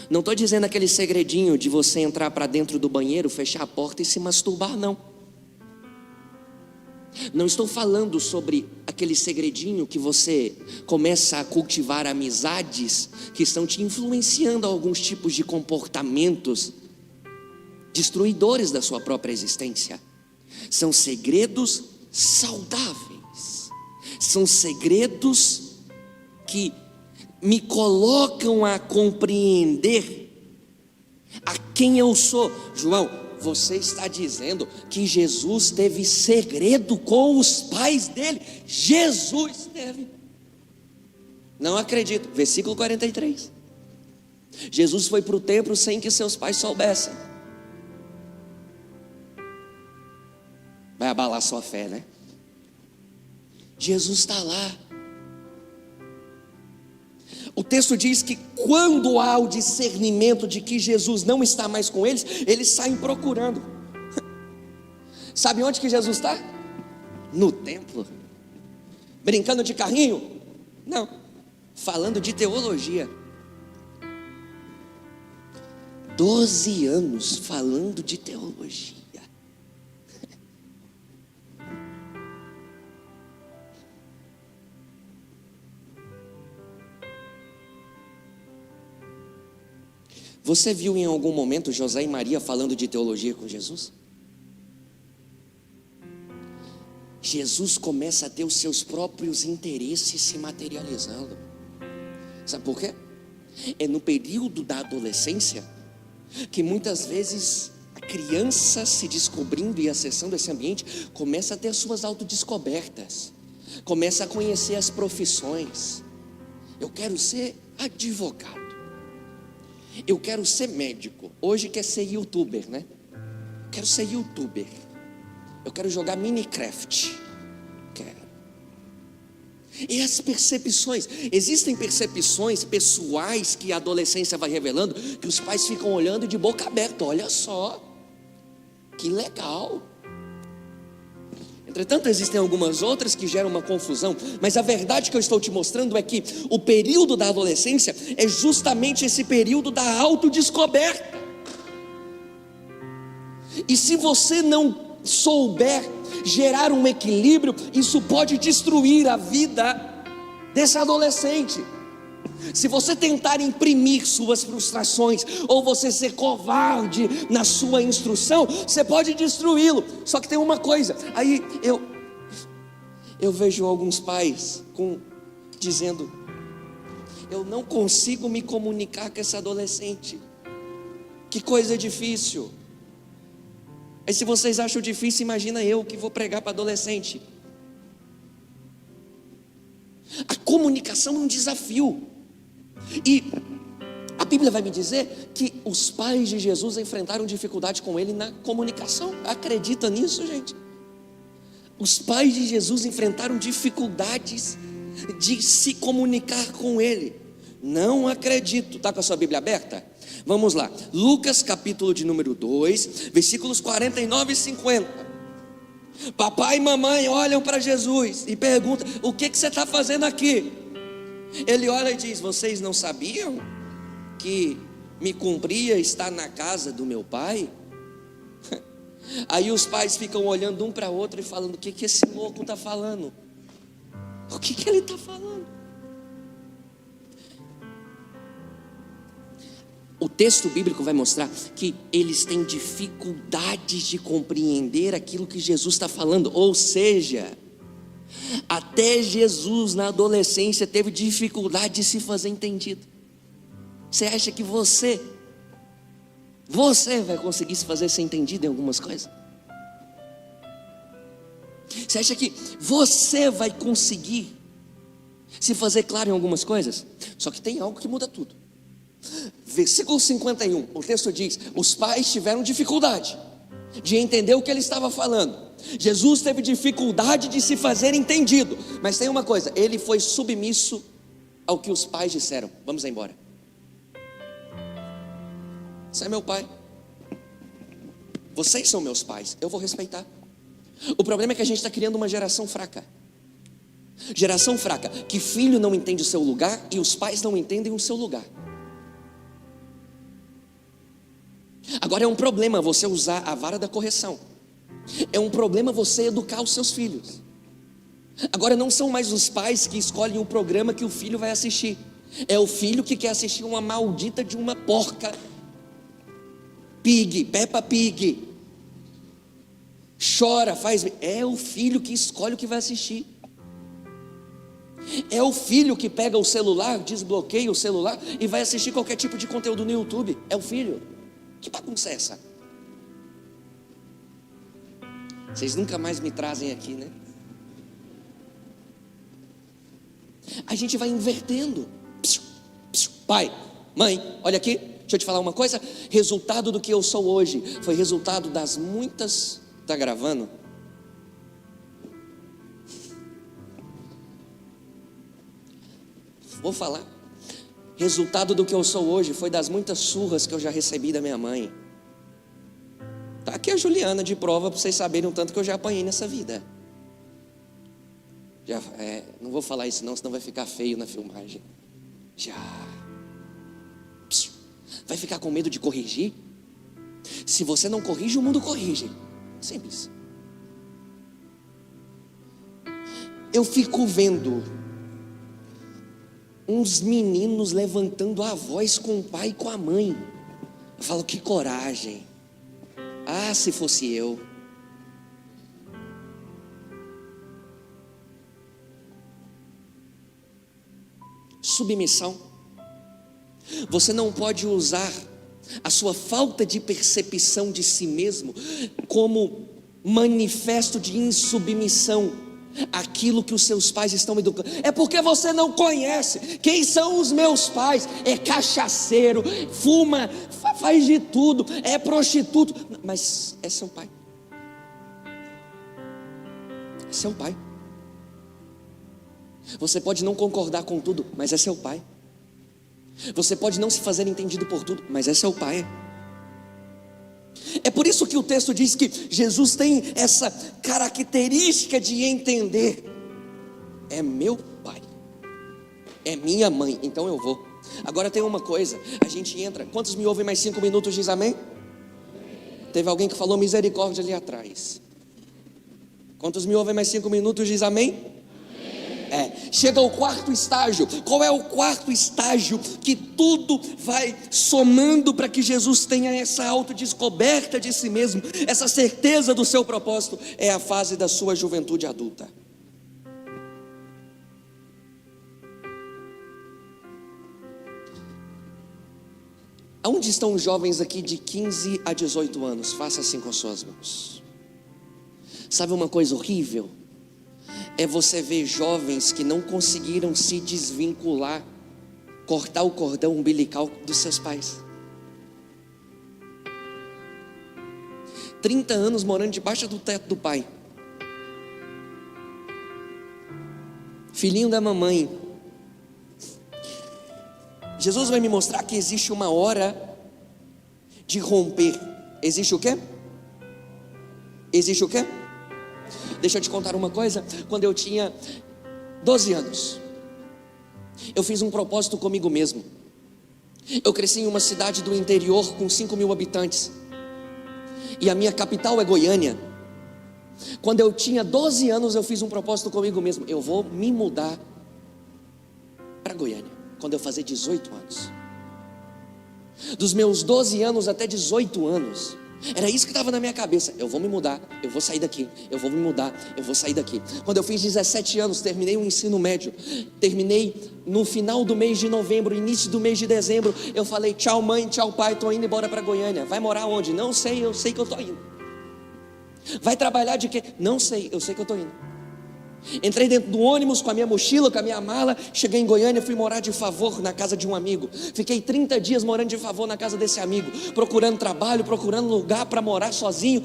Não estou dizendo aquele segredinho de você entrar para dentro do banheiro, fechar a porta e se masturbar, não. Não estou falando sobre aquele segredinho que você começa a cultivar amizades que estão te influenciando a alguns tipos de comportamentos destruidores da sua própria existência. São segredos saudáveis, são segredos que me colocam a compreender a quem eu sou. João, você está dizendo que Jesus teve segredo com os pais dele? Jesus teve. Não acredito. Versículo 43. Jesus foi para o templo sem que seus pais soubessem. Vai abalar sua fé, né? Jesus está lá. O texto diz que quando há o discernimento de que Jesus não está mais com eles, eles saem procurando. Sabe onde que Jesus está? No templo. Brincando de carrinho? Não, falando de teologia. 12 anos falando de teologia. Você viu em algum momento José e Maria falando de teologia com Jesus? Jesus começa a ter os seus próprios interesses se materializando. Sabe por quê? É no período da adolescência que muitas vezes a criança se descobrindo e acessando esse ambiente começa a ter as suas autodescobertas, começa a conhecer as profissões. Eu quero ser advogado. Eu quero ser médico. Hoje quer ser youtuber, né? Quero ser youtuber. Eu quero jogar Minecraft. Quero. E as percepções. Existem percepções pessoais que a adolescência vai revelando, que os pais ficam olhando de boca aberta. Olha só, que legal. Entretanto, existem algumas outras que geram uma confusão, mas a verdade que eu estou te mostrando é que o período da adolescência é justamente esse período da autodescoberta. E se você não souber gerar um equilíbrio, isso pode destruir a vida desse adolescente. Se você tentar imprimir suas frustrações, ou você ser covarde na sua instrução, você pode destruí-lo. Só que tem uma coisa, aí eu vejo alguns pais dizendo: eu não consigo me comunicar com esse adolescente, que coisa difícil. Aí se vocês acham difícil, imagina eu que vou pregar para adolescente. A comunicação é um desafio. E a Bíblia vai me dizer que os pais de Jesus enfrentaram dificuldade com ele na comunicação. Acredita nisso, gente? Os pais de Jesus enfrentaram dificuldades de se comunicar com ele. Não acredito. Está com a sua Bíblia aberta? Vamos lá. Lucas capítulo de número 2, versículos 49 e 50. Papai e mamãe olham para Jesus e perguntam: o que você está fazendo aqui? Ele olha e diz: vocês não sabiam que me cumpria estar na casa do meu pai? Aí os pais ficam olhando um para o outro e falando: o que esse louco está falando? O que ele está falando? O texto bíblico vai mostrar que eles têm dificuldades de compreender aquilo que Jesus está falando. Ou seja, até Jesus na adolescência teve dificuldade de se fazer entendido. Você acha que você vai conseguir se fazer ser entendido em algumas coisas? Você acha que você vai conseguir se fazer claro em algumas coisas? Só que tem algo que muda tudo. Versículo 51, o texto diz: os pais tiveram dificuldade de entender o que ele estava falando. Jesus teve dificuldade de se fazer entendido. Mas tem uma coisa: ele foi submisso ao que os pais disseram. Vamos embora. Você é meu pai, vocês são meus pais, eu vou respeitar. O problema é que a gente está criando uma geração fraca. Geração fraca, que filho não entende o seu lugar e os pais não entendem o seu lugar. Agora é um problema você usar a vara da correção. É um problema você educar os seus filhos. Agora não são mais os pais que escolhem o programa que o filho vai assistir. É o filho que quer assistir uma maldita de uma porca Pig, Peppa Pig. Chora, faz. É o filho que escolhe o que vai assistir. É o filho que pega o celular, desbloqueia o celular e vai assistir qualquer tipo de conteúdo no YouTube. É o filho. Que bagunça é essa? Vocês nunca mais me trazem aqui, né? A gente vai invertendo. Pai, mãe, olha aqui, deixa eu te falar uma coisa. Resultado do que eu sou hoje foi resultado das muitas. Está gravando? Vou falar. Resultado do que eu sou hoje foi das muitas surras que eu já recebi da minha mãe. Tá aqui a Juliana de prova para vocês saberem o tanto que eu já apanhei nessa vida. Não vou falar isso não, senão vai ficar feio na filmagem. Vai ficar com medo de corrigir? Se você não corrige, o mundo corrige. Simples. Eu fico vendo uns meninos levantando a voz com o pai e com a mãe. Eu falo, que coragem. Ah, se fosse eu. Submissão. Você não pode usar a sua falta de percepção de si mesmo como manifesto de insubmissão àquilo que os seus pais estão educando. É porque você não conhece quem são os meus pais. É cachaceiro, fuma, faz de tudo, é prostituto, mas é seu pai. É seu pai. Você pode não concordar com tudo, mas é seu pai. Você pode não se fazer entendido por tudo, mas é seu pai. É por isso que o texto diz que Jesus tem essa característica de entender. É meu pai, é minha mãe, então eu vou. Agora tem uma coisa, a gente entra. Quantos me ouvem mais 5 minutos? Diz amém. Teve alguém que falou misericórdia ali atrás. Quantos me ouvem mais 5 minutos? Diz amém. Chega ao quarto estágio. Qual é o quarto estágio que tudo vai somando para que Jesus tenha essa autodescoberta de si mesmo, essa certeza do seu propósito? É a fase da sua juventude adulta. Aonde estão os jovens aqui de 15 a 18 anos? Faça assim com suas mãos. Sabe uma coisa horrível? É você ver jovens que não conseguiram se desvincular, cortar o cordão umbilical dos seus pais. 30 anos morando debaixo do teto do pai. Filhinho da mamãe. Jesus vai me mostrar que existe uma hora de romper. Existe o quê? Existe o quê? Deixa eu te contar uma coisa. Quando eu tinha 12 anos, eu fiz um propósito comigo mesmo. Eu cresci em uma cidade do interior com 5.000 habitantes, e a minha capital é Goiânia. Quando eu tinha 12 anos, eu fiz um propósito comigo mesmo. Eu vou me mudar para Goiânia quando eu fazer 18 anos. Dos meus 12 anos até 18 anos, era isso que estava na minha cabeça. Eu vou me mudar, eu vou sair daqui. Eu vou me mudar, eu vou sair daqui. Quando eu fiz 17 anos, terminei o ensino médio. Terminei no final do mês de novembro, início do mês de dezembro. Eu falei, tchau mãe, tchau pai, estou indo embora para Goiânia. Vai morar onde? Não sei, eu sei que eu estou indo. Vai trabalhar de quê? Não sei, eu sei que eu estou indo. Entrei dentro do ônibus com a minha mochila, com a minha mala. Cheguei em Goiânia, fui morar de favor na casa de um amigo. Fiquei 30 dias morando de favor na casa desse amigo, procurando trabalho, procurando lugar para morar sozinho.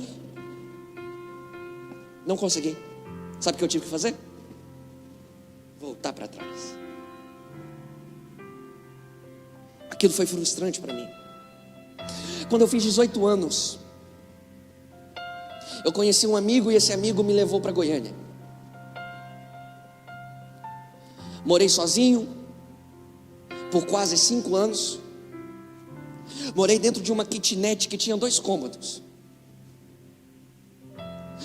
Não consegui. Sabe o que eu tive que fazer? Voltar para trás. Aquilo foi frustrante para mim. Quando eu fiz 18 anos, eu conheci um amigo e esse amigo me levou para Goiânia. Morei sozinho por quase 5 anos. Morei dentro de uma kitnet que tinha 2 cômodos.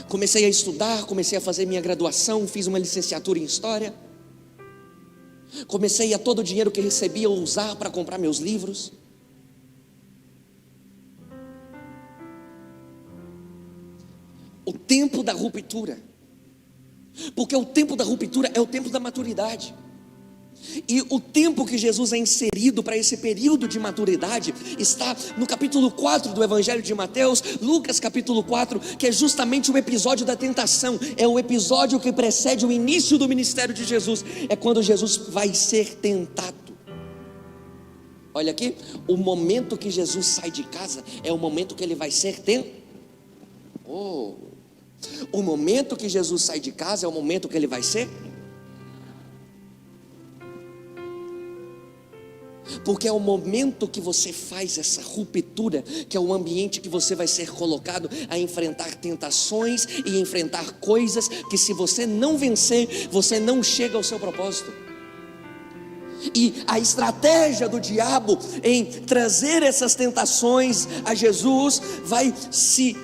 Comecei a estudar, comecei a fazer minha graduação, fiz uma licenciatura em História. Comecei a todo o dinheiro que recebia usar para comprar meus livros. O tempo da ruptura. Porque o tempo da ruptura é o tempo da maturidade. E o tempo que Jesus é inserido para esse período de maturidade está no capítulo 4 do Evangelho de Mateus, Lucas capítulo 4, que é justamente o episódio da tentação. É o episódio que precede o início do ministério de Jesus. É quando Jesus vai ser tentado. Olha aqui, o momento que Jesus sai de casa é o momento que ele vai ser tentado. O momento que Jesus sai de casa é o momento que ele vai ser. Porque é o momento que você faz essa ruptura, que é o ambiente que você vai ser colocado a enfrentar tentações e enfrentar coisas que, se você não vencer, você não chega ao seu propósito. E a estratégia do diabo em trazer essas tentações a Jesus vai se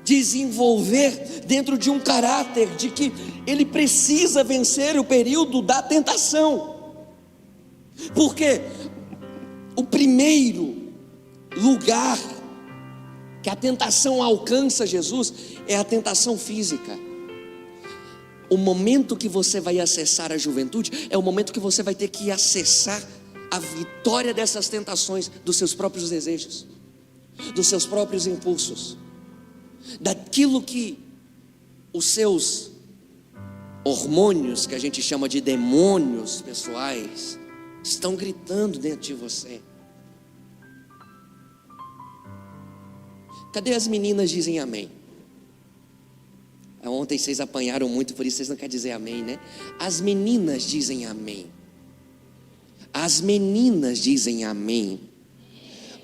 desenvolver dentro de um caráter de que ele precisa vencer o período da tentação. Por quê? O primeiro lugar que a tentação alcança Jesus é a tentação física. O momento que você vai acessar a juventude é o momento que você vai ter que acessar a vitória dessas tentações, dos seus próprios desejos, dos seus próprios impulsos, daquilo que os seus hormônios, que a gente chama de demônios pessoais, estão gritando dentro de você. Cadê as meninas dizem amém? Ontem vocês apanharam muito, por isso vocês não querem dizer amém, né? As meninas dizem amém. As meninas dizem amém.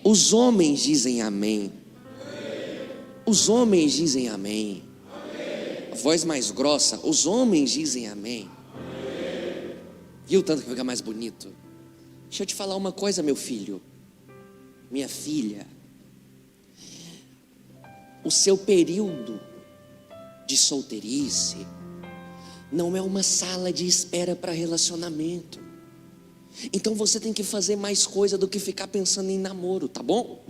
Os homens dizem amém. Os homens dizem amém. A voz mais grossa, os homens dizem amém. Viu tanto que fica mais bonito? Deixa eu te falar uma coisa, meu filho, minha filha. O seu período de solteirice não é uma sala de espera para relacionamento. Então você tem que fazer mais coisa do que ficar pensando em namoro, tá bom?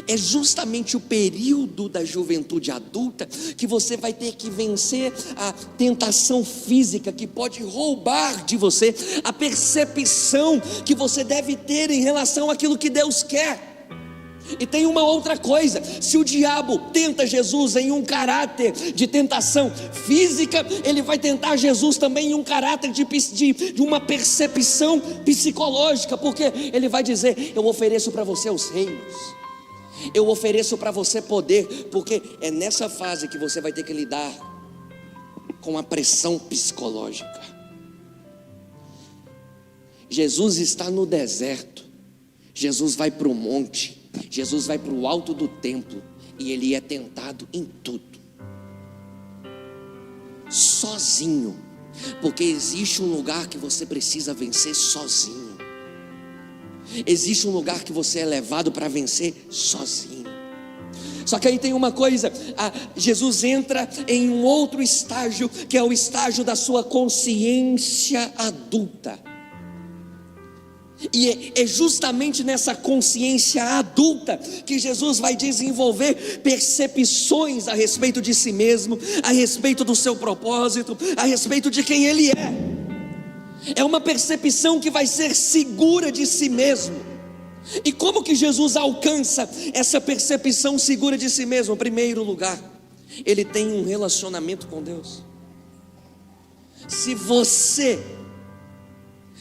É justamente o período da juventude adulta que você vai ter que vencer a tentação física que pode roubar de você a percepção que você deve ter em relação àquilo que Deus quer. E tem uma outra coisa: se o diabo tenta Jesus em um caráter de tentação física, ele vai tentar Jesus também em um caráter de uma percepção psicológica, porque ele vai dizer: eu ofereço para você os reinos, eu ofereço para você poder, porque é nessa fase que você vai ter que lidar com a pressão psicológica. Jesus está no deserto, Jesus vai para o monte, Jesus vai para o alto do templo, e ele é tentado em tudo, sozinho, porque existe um lugar que você precisa vencer sozinho. Existe um lugar que você é levado para vencer sozinho. Só que aí tem uma coisa: Jesus entra em um outro estágio, que é o estágio da sua consciência adulta. E é justamente nessa consciência adulta que Jesus vai desenvolver percepções a respeito de si mesmo, a respeito do seu propósito, a respeito de quem Ele é. É uma percepção que vai ser segura de si mesmo. E como que Jesus alcança essa percepção segura de si mesmo? Em primeiro lugar, ele tem um relacionamento com Deus. Se você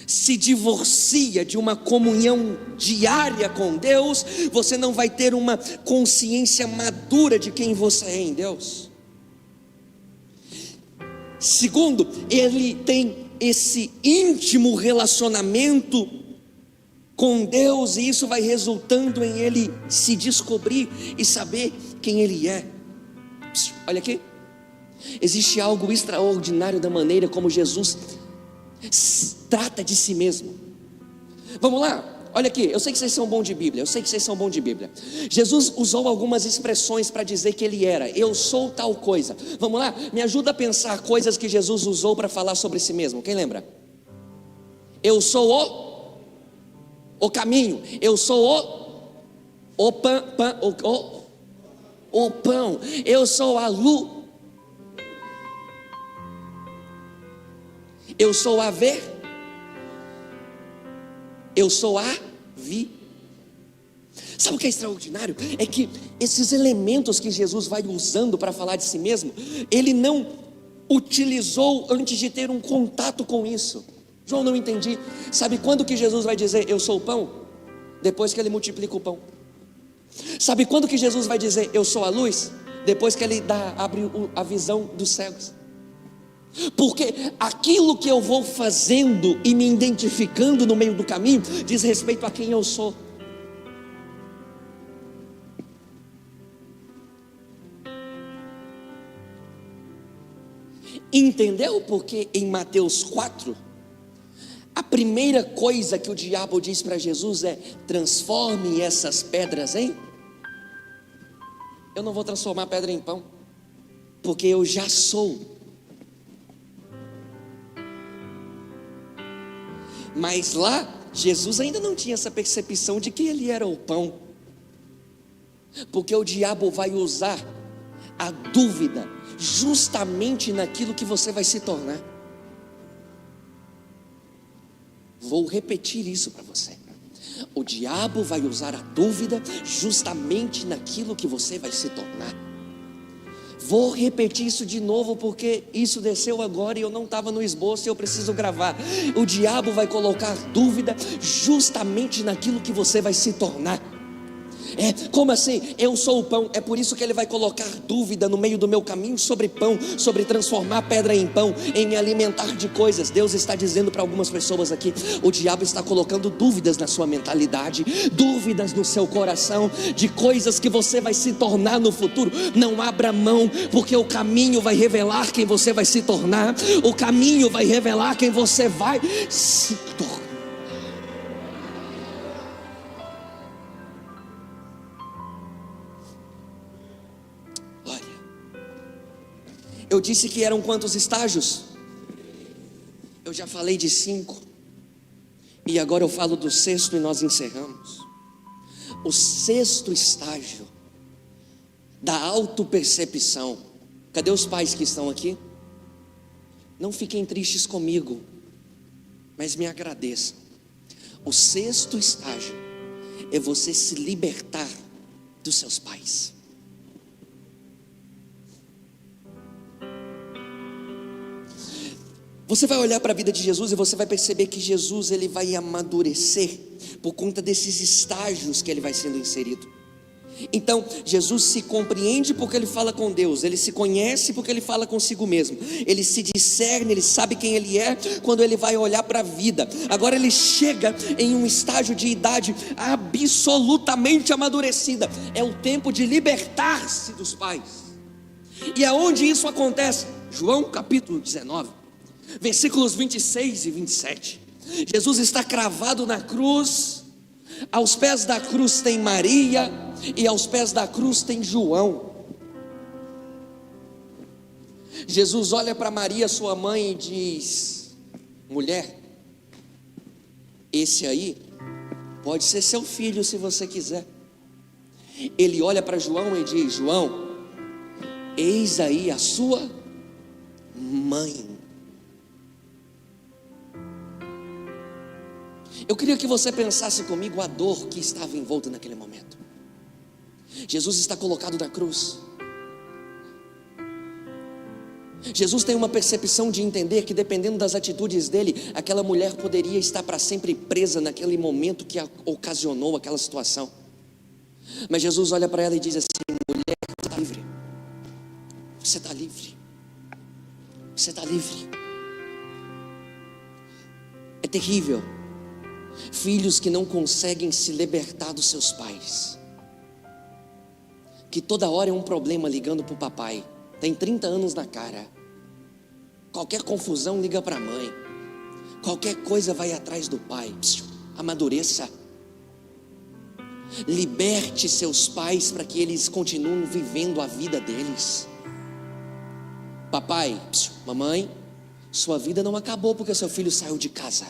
se divorcia de uma comunhão diária com Deus, você não vai ter uma consciência madura de quem você é em Deus. Segundo, ele tem esse íntimo relacionamento com Deus, e isso vai resultando em ele se descobrir e saber quem ele é. Olha aqui, existe algo extraordinário da maneira como Jesus trata de si mesmo. Vamos lá, olha aqui, eu sei que vocês são bons de Bíblia, eu sei que vocês são bons de Bíblia. Jesus usou algumas expressões para dizer que ele era, eu sou tal coisa. Vamos lá? Me ajuda a pensar coisas que Jesus usou para falar sobre si mesmo. Quem lembra? Eu sou o caminho, eu sou o pão, eu sou a luz, eu sou a ver, eu sou a vi. Sabe o que é extraordinário? É que esses elementos que Jesus vai usando para falar de si mesmo, ele não utilizou antes de ter um contato com isso. João, não entendi. Sabe quando que Jesus vai dizer eu sou o pão? Depois que ele multiplica o pão. Sabe quando que Jesus vai dizer eu sou a luz? Depois que ele abre a visão dos cegos. Porque aquilo que eu vou fazendo e me identificando no meio do caminho diz respeito a quem eu sou. Entendeu? Porque em Mateus 4, a primeira coisa que o diabo diz para Jesus é: transforme essas pedras em... Eu não vou transformar a pedra em pão, porque eu já sou. Mas lá, Jesus ainda não tinha essa percepção de que ele era o pão, porque o diabo vai usar a dúvida justamente naquilo que você vai se tornar. Vou repetir isso para você. O diabo vai usar a dúvida justamente naquilo que você vai se tornar. Vou repetir isso de novo, porque isso desceu agora e eu não estava no esboço e eu preciso gravar. O diabo vai colocar dúvida justamente naquilo que você vai se tornar. Como assim? Eu sou o pão. É por isso que ele vai colocar dúvida no meio do meu caminho sobre pão, sobre transformar pedra em pão, em me alimentar de coisas. Deus está dizendo para algumas pessoas aqui: o diabo está colocando dúvidas na sua mentalidade, dúvidas no seu coração, de coisas que você vai se tornar no futuro. Não abra mão, porque o caminho vai revelar quem você vai se tornar. O caminho vai revelar quem você vai se tornar. Eu disse que eram quantos estágios? Eu já falei de 5. E agora eu falo do 6º e nós encerramos. O 6º estágio da autopercepção. Cadê os pais que estão aqui? Não fiquem tristes comigo, mas me agradeçam. O 6º estágio é você se libertar dos seus pais. Você vai olhar para a vida de Jesus e você vai perceber que Jesus, ele vai amadurecer por conta desses estágios que ele vai sendo inserido. Então, Jesus se compreende porque ele fala com Deus, ele se conhece porque ele fala consigo mesmo, ele se discerne, ele sabe quem ele é quando ele vai olhar para a vida. Agora ele chega em um estágio de idade absolutamente amadurecida, é o tempo de libertar-se dos pais. E aonde isso acontece? João capítulo 19, versículos 26 e 27. Jesus está cravado na cruz. Aos pés da cruz tem Maria, e aos pés da cruz tem João. Jesus olha para Maria, sua mãe, e diz: mulher, esse aí pode ser seu filho se você quiser. Ele olha para João e diz: João, eis aí a sua mãe. Eu queria que você pensasse comigo a dor que estava envolta naquele momento. Jesus está colocado na cruz. Jesus tem uma percepção de entender que, dependendo das atitudes dele, aquela mulher poderia estar para sempre presa naquele momento que ocasionou aquela situação. Mas Jesus olha para ela e diz assim: mulher, você está livre. Você está livre. Você está livre. É terrível filhos que não conseguem se libertar dos seus pais, que toda hora é um problema ligando para o papai, tem 30 anos na cara, qualquer confusão liga para a mãe, qualquer coisa vai atrás do pai. Amadureça, Liberte seus pais para que eles continuem vivendo a vida deles. Papai, mamãe, sua vida não acabou porque seu filho saiu de casa.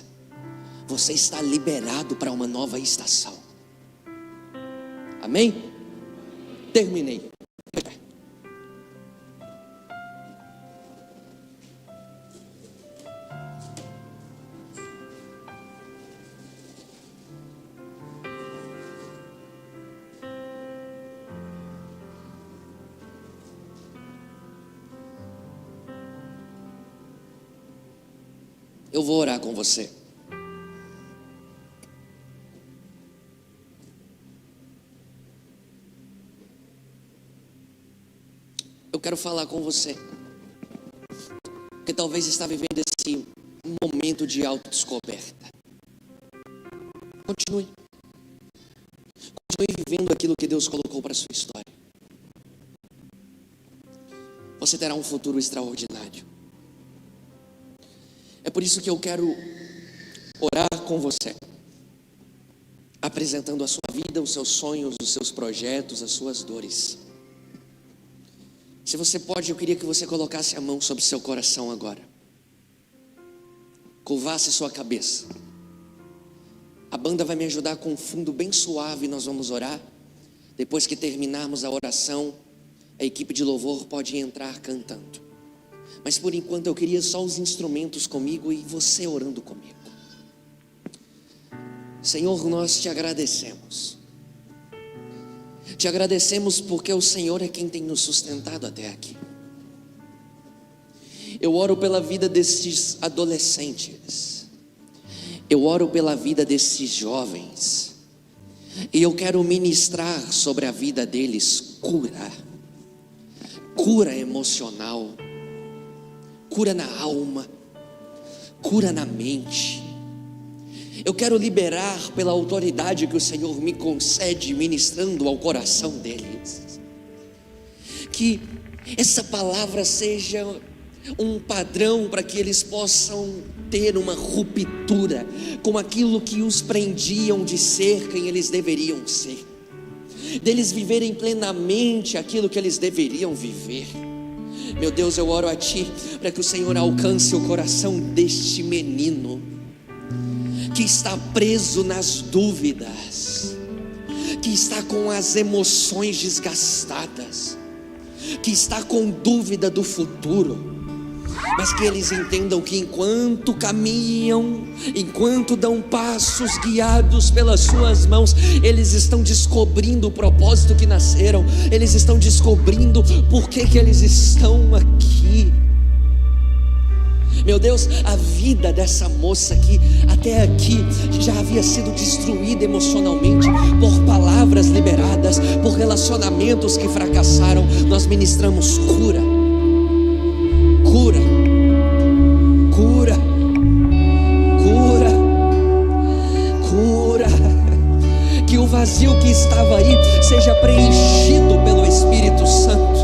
Você está liberado para uma nova estação. Amém? Terminei. Eu vou orar com você. Eu quero falar com você, que talvez está vivendo esse momento de autodescoberta. Continue vivendo aquilo que Deus colocou para a sua história. Você terá um futuro extraordinário. É por isso que eu quero orar com você, apresentando a sua vida, os seus sonhos, os seus projetos, as suas dores. Se você pode, eu queria que você colocasse a mão sobre seu coração agora, curvasse sua cabeça. A banda vai me ajudar com um fundo bem suave, nós vamos orar. Depois que terminarmos a oração, a equipe de louvor pode entrar cantando. Mas por enquanto eu queria só os instrumentos comigo e você orando comigo. Senhor, nós te agradecemos. Te agradecemos porque o Senhor é quem tem nos sustentado até aqui. Eu oro pela vida desses adolescentes. Eu oro pela vida desses jovens. E eu quero ministrar sobre a vida deles cura emocional, cura na alma, cura na mente. Eu quero liberar pela autoridade que o Senhor me concede, ministrando ao coração deles, que essa palavra seja um padrão para que eles possam ter uma ruptura com aquilo que os prendiam de ser quem eles deveriam ser, deles viverem plenamente aquilo que eles deveriam viver. Meu Deus, eu oro a Ti para que o Senhor alcance o coração deste menino que está preso nas dúvidas, que está com as emoções desgastadas, que está com dúvida do futuro, mas que eles entendam que enquanto caminham, enquanto dão passos guiados pelas suas mãos, eles estão descobrindo o propósito que nasceram, eles estão descobrindo por que eles estão aqui. Meu Deus, a vida dessa moça que até aqui já havia sido destruída emocionalmente por palavras liberadas, por relacionamentos que fracassaram, nós ministramos cura. Que o vazio que estava aí seja preenchido pelo Espírito Santo,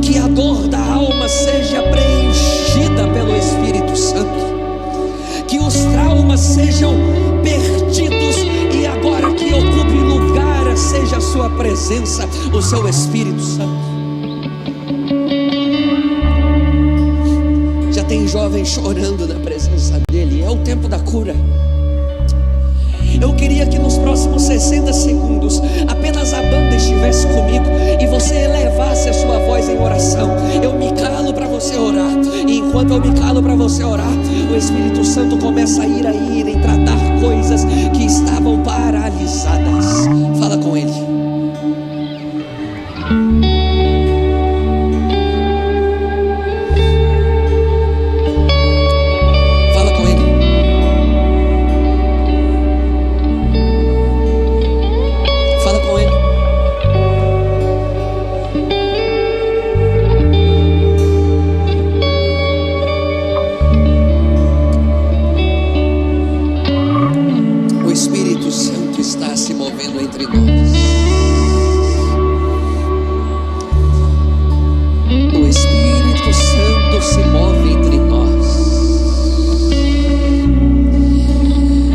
que a dor da alma seja preenchida pelo Espírito Santo, que os traumas sejam perdidos e agora que ocupe lugar seja a sua presença, o seu Espírito Santo. Já tem jovem chorando na presença dele, é o tempo da cura. Eu queria que nos próximos 60 segundos apenas a banda estivesse comigo e você elevasse a sua voz em oração. Eu me calo para você orar, e enquanto eu me calo para você orar, o Espírito Santo começa a ir em tratar coisas que estavam paralisadas. Fala com ele.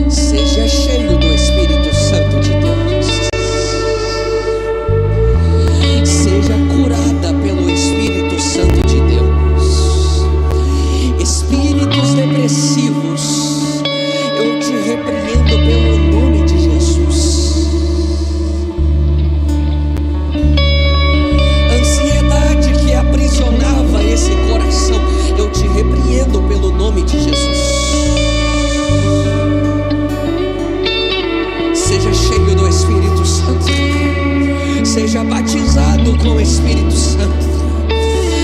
Seja cheio do Espírito Santo de Deus. Seja batizado com o Espírito Santo.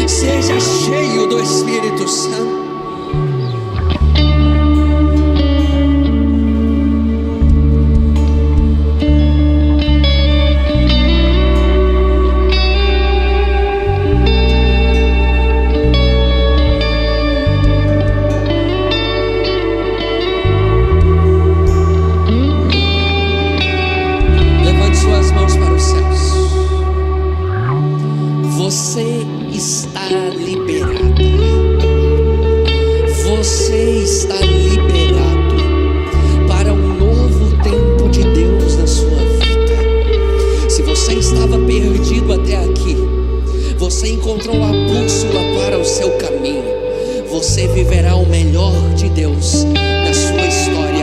Seja cheio do Espírito Santo. Levante suas mãos para os céus. Você está liberada. Você está liberado para um novo tempo de Deus na sua vida. Se você estava perdido até aqui, você encontrou a bússola para o seu caminho. Você viverá o melhor de Deus na sua história.